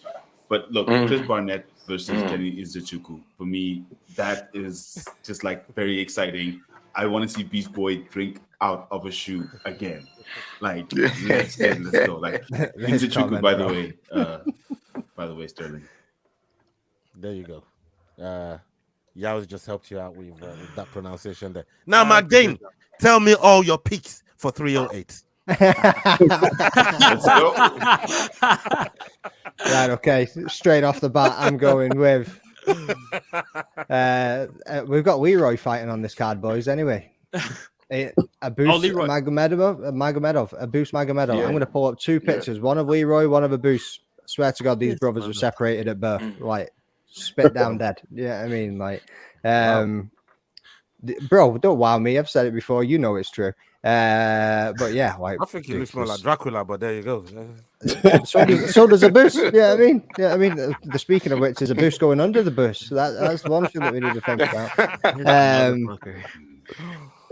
But look, Chris Barnett versus Kennedy Njoku. For me, that is just like very exciting. I want to see Beast Boy drink out of a shoe again. Like, let's go. Like, Njoku, by the way, Sterling. There you go. Yao's just helped you out with that pronunciation there. Now, Magdane, tell me all your picks for 308. Let's go. Right, okay. Straight off the bat, I'm going with. We've got Leroy fighting on this card, boys. Anyway, Magomedov. I'm going to pull up 2 pictures, one of Leroy, one of Abus. Swear to God, these brothers were separated at birth. Like, spit down dead. Yeah, I mean, like, bro, don't wow me. I've said it before. You know it's true. But yeah, like, I think he looks more like Dracula, but there you go. So does Abus. Yeah, I mean, the speaking of which is Abus going under the bus. That's one thing that we need to think about.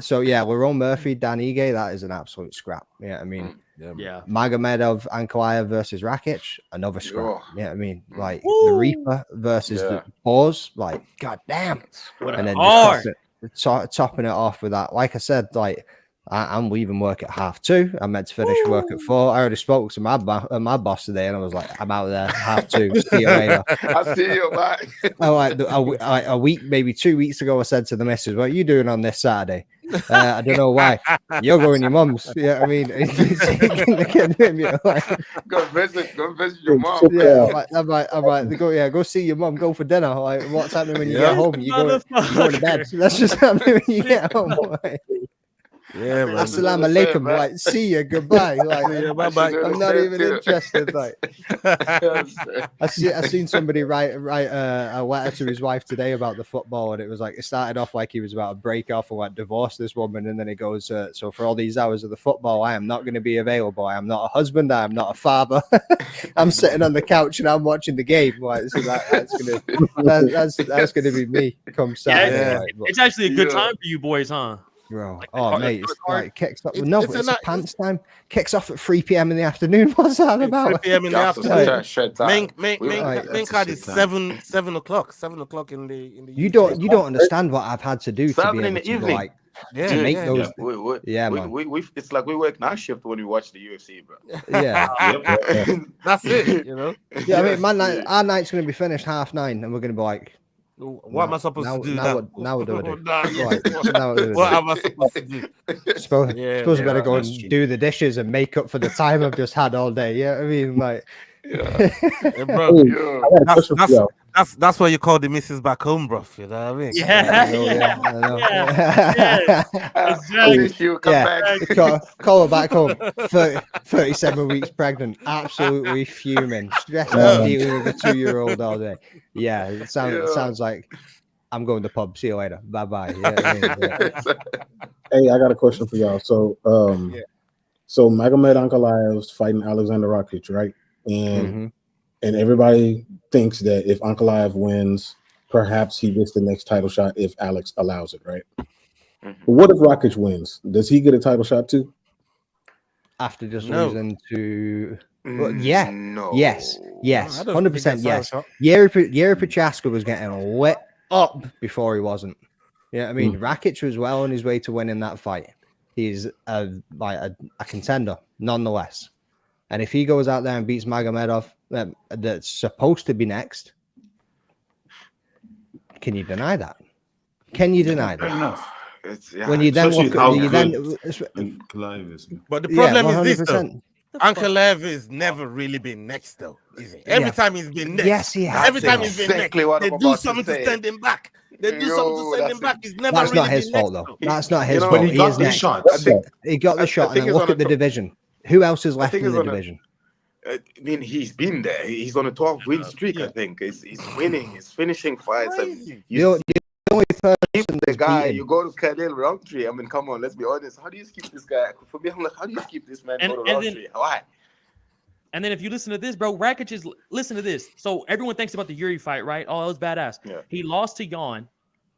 So yeah, we're on Murphy, Dan Ige. That is an absolute scrap. Yeah, I mean, Magomedov, Ankalaev versus Rakic, another scrap. Yeah, I mean, like the Reaper versus the Pause. Like, goddamn. And then topping it off with that. Like I said, like, I'm leaving work at 2:30. I'm meant to finish work at 4. I already spoke to my boss today, and I was like, I'm out there 2:30. See you later. I see you, bye. A week, maybe 2 weeks ago, I said to the missus, "What are you doing on this Saturday?" I don't know why. You're going your mum's. Yeah, I mean, go visit your mom. Yeah, I'm like, go see your mum. Go for dinner. Like, what's happening when you get home? You go to bed. That's just happening when you get home. Like, yeah, man. Assalamu alaikum. Like, see you, goodbye. Like, bye-bye. I'm not even interested. Like, I seen somebody write a letter to his wife today about the football, and it was like, it started off like he was about to break off and like divorce this woman, and then he goes, so for all these hours of the football, I am not going to be available. I am not a husband. I am not a father. I'm sitting on the couch and I'm watching the game. Like, so that's gonna be me come Saturday. Yeah, it's actually a good time for you boys, huh? Bro, mate, it's like kicks off. It's a pants time. Kicks off at 3 p.m. in the afternoon. What's that about? 3 p.m. in the afternoon. Main card is 7 o'clock. 7 o'clock in the. You don't understand what I've had to do 7 to be in able the evening. To like to make those. Man. We it's like we work night shift when we watch the UFC, bro. Yeah, that's it. You know. Yeah, I mean, our night's going to be finished 9:30, and we're going to be like. What am I supposed to do now? What do I do? What am I supposed to do? Suppose I better go and do the dishes and make up for the time I've just had all day. Yeah, I mean, like, bro, that's what you call the missus back home, bro. You know what I mean? Call her back home. 37 weeks pregnant, absolutely fuming, stressed out dealing with a 2-year-old all day. Yeah, it sounds like I'm going to the pub. See you later. Bye bye. Hey, I got a question for y'all. So, so Magomed Ankalaev's fighting Alexander Rakic, right? And everybody thinks that if Ankalaev wins, perhaps he gets the next title shot if Alex allows it, right? What if Rakic wins? Does he get a title shot too? After just No. losing to, well, yeah, No. yes, I don't think he 100% gets yes. title shot. Yuri Prochaska was getting lit up before he wasn't. Yeah, I mean, Mm. Rakic was well on his way to winning that fight. He's a contender, nonetheless. And if he goes out there and beats Magomedov, that's supposed to be next, can you deny that? Can you deny Fair that? enough. When you then Especially look how at you good then, Clive is. But the problem yeah, is this, though. 100%. Ankalaev has never really been next, though. Is he? Every Yeah. time he's been next. Yes, he has. Every time he's been next. Exactly what They I'm do about to something to say. send him back. They do something to send him back. He's never That's really not his been fault, next, though. though. That's not his know, fault. But he got the next. shots. He got the shot, and think then he's look on at the a top- division. Who else is left think in he's the on a- division? I mean, he's been there. He's on a 12-win streak, I think. He's winning. He's finishing fights. And Crazy. you The only person the that's guy, beaten- you go to Khalil Roundtree. I mean, come on, let's be honest. How do you keep this guy? For me, I'm like, how do you keep this man And- go to and then- Roundtree? Why? And then if you listen to this, bro, Rakic is listen to this. So everyone thinks about the Yuri fight, right? Oh, it was badass. Yeah. He lost to Jan.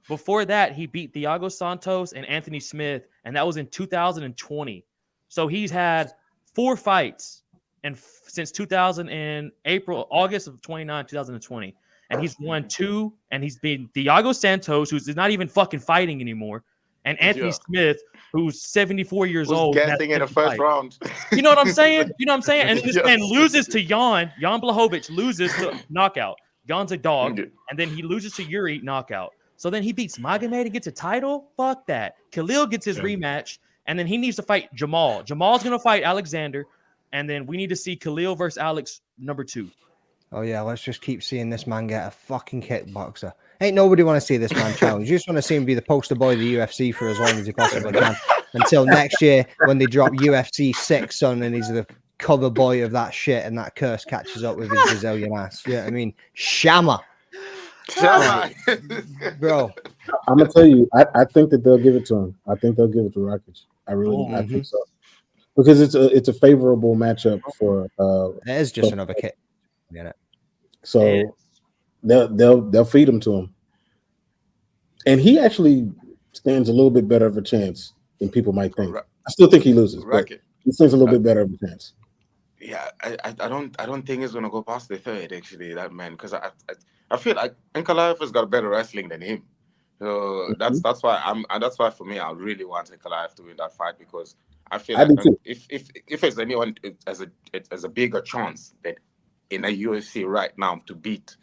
Before that, he beat Thiago Santos and Anthony Smith, and that was in 2020. So he's had 4 fights and since 2000 and August of 2020, and he's won 2, and he's been Thiago Santos, who's not even fucking fighting anymore, and Anthony Smith, who's 74 years Who's old. guessing in the first round? You know what I'm saying? You know what I'm saying? And this man loses to Jan Blachowicz loses to knockout. Jan's a dog, and then he loses to Yuri knockout. So then he beats Magomed and gets a title? Fuck that. Khalil gets his rematch, and then he needs to fight Jamal. Jamal's going to fight Alexander, and then we need to see Khalil versus Alex number 2. Oh yeah, let's just keep seeing this man get a fucking kickboxer. Ain't nobody want to see this man challenge. You just want to see him be the poster boy of the UFC for as long as he possibly can. Until next year when they drop UFC 6, son, and he's the cover boy of that shit, and that curse catches up with his Brazilian ass. Yeah, I mean, Shamma. Bro. I'm gonna tell you, I think that they'll give it to him. I think they'll give it to Rakic. I think so. Because it's a favorable matchup for it is just another kick. Get it. So they'll feed him to him. And he actually stands a little bit better of a chance than people might think. I still think he loses, but he stands a little bit better of a chance. Yeah, I don't think he's gonna go past the third. Actually, that man, because I feel like Ankalaev has got better wrestling than him. So that's why for me, I really want Ankalaev to win that fight, because I feel like if there's anyone as a bigger chance that in a UFC right now to beat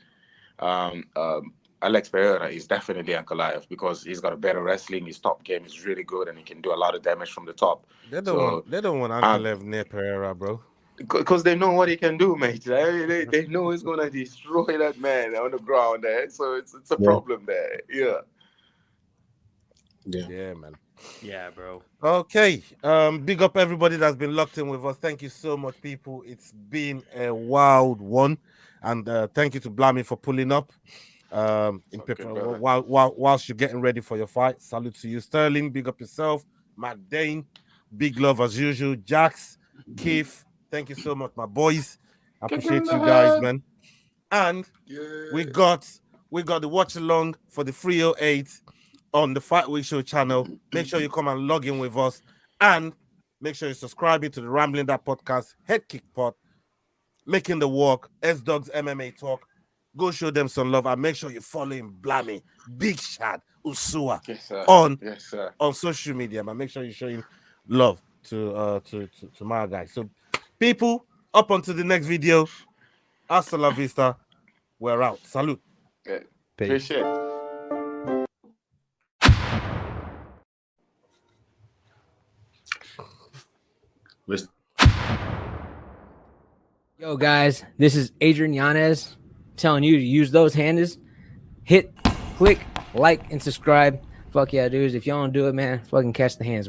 Alex Pereira is definitely Ankalaev, because he's got a better wrestling. His top game is really good, and he can do a lot of damage from the top. They don't want Ankalaev near Pereira, bro. Because they know what he can do, mate. They know he's gonna destroy that man on the ground there. So it's a problem there. Yeah, man. Yeah, bro. Okay. Big up everybody that's been locked in with us. Thank you so much, people. It's been a wild one, and thank you to Blambee for pulling up. Whilst you're getting ready for your fight. Salute to you, Sterling. Big up yourself, Matt Dane. Big love as usual, Jax, Keith. Thank you so much, my boys. I appreciate you guys, man. And we got the watch along for the 308 on the Fight Week Show channel. Make sure you come and log in with us, and make sure you're subscribing to the Rambling That podcast, HeadKickPod, Making the Walk, SDAWGSMMATALK Talk. Go show them some love, and make sure you're following Blambee, Big Shad, Nsua on social media, man. Make sure you're showing love to my guys. So, people, up onto the next video. Hasta la vista. We're out. Salute. Appreciate it. Yo, guys, this is Adrian Yanez telling you to use those handles. Hit, click, like, and subscribe. Fuck yeah, dudes. If y'all don't do it, man, fucking catch the hands, bro.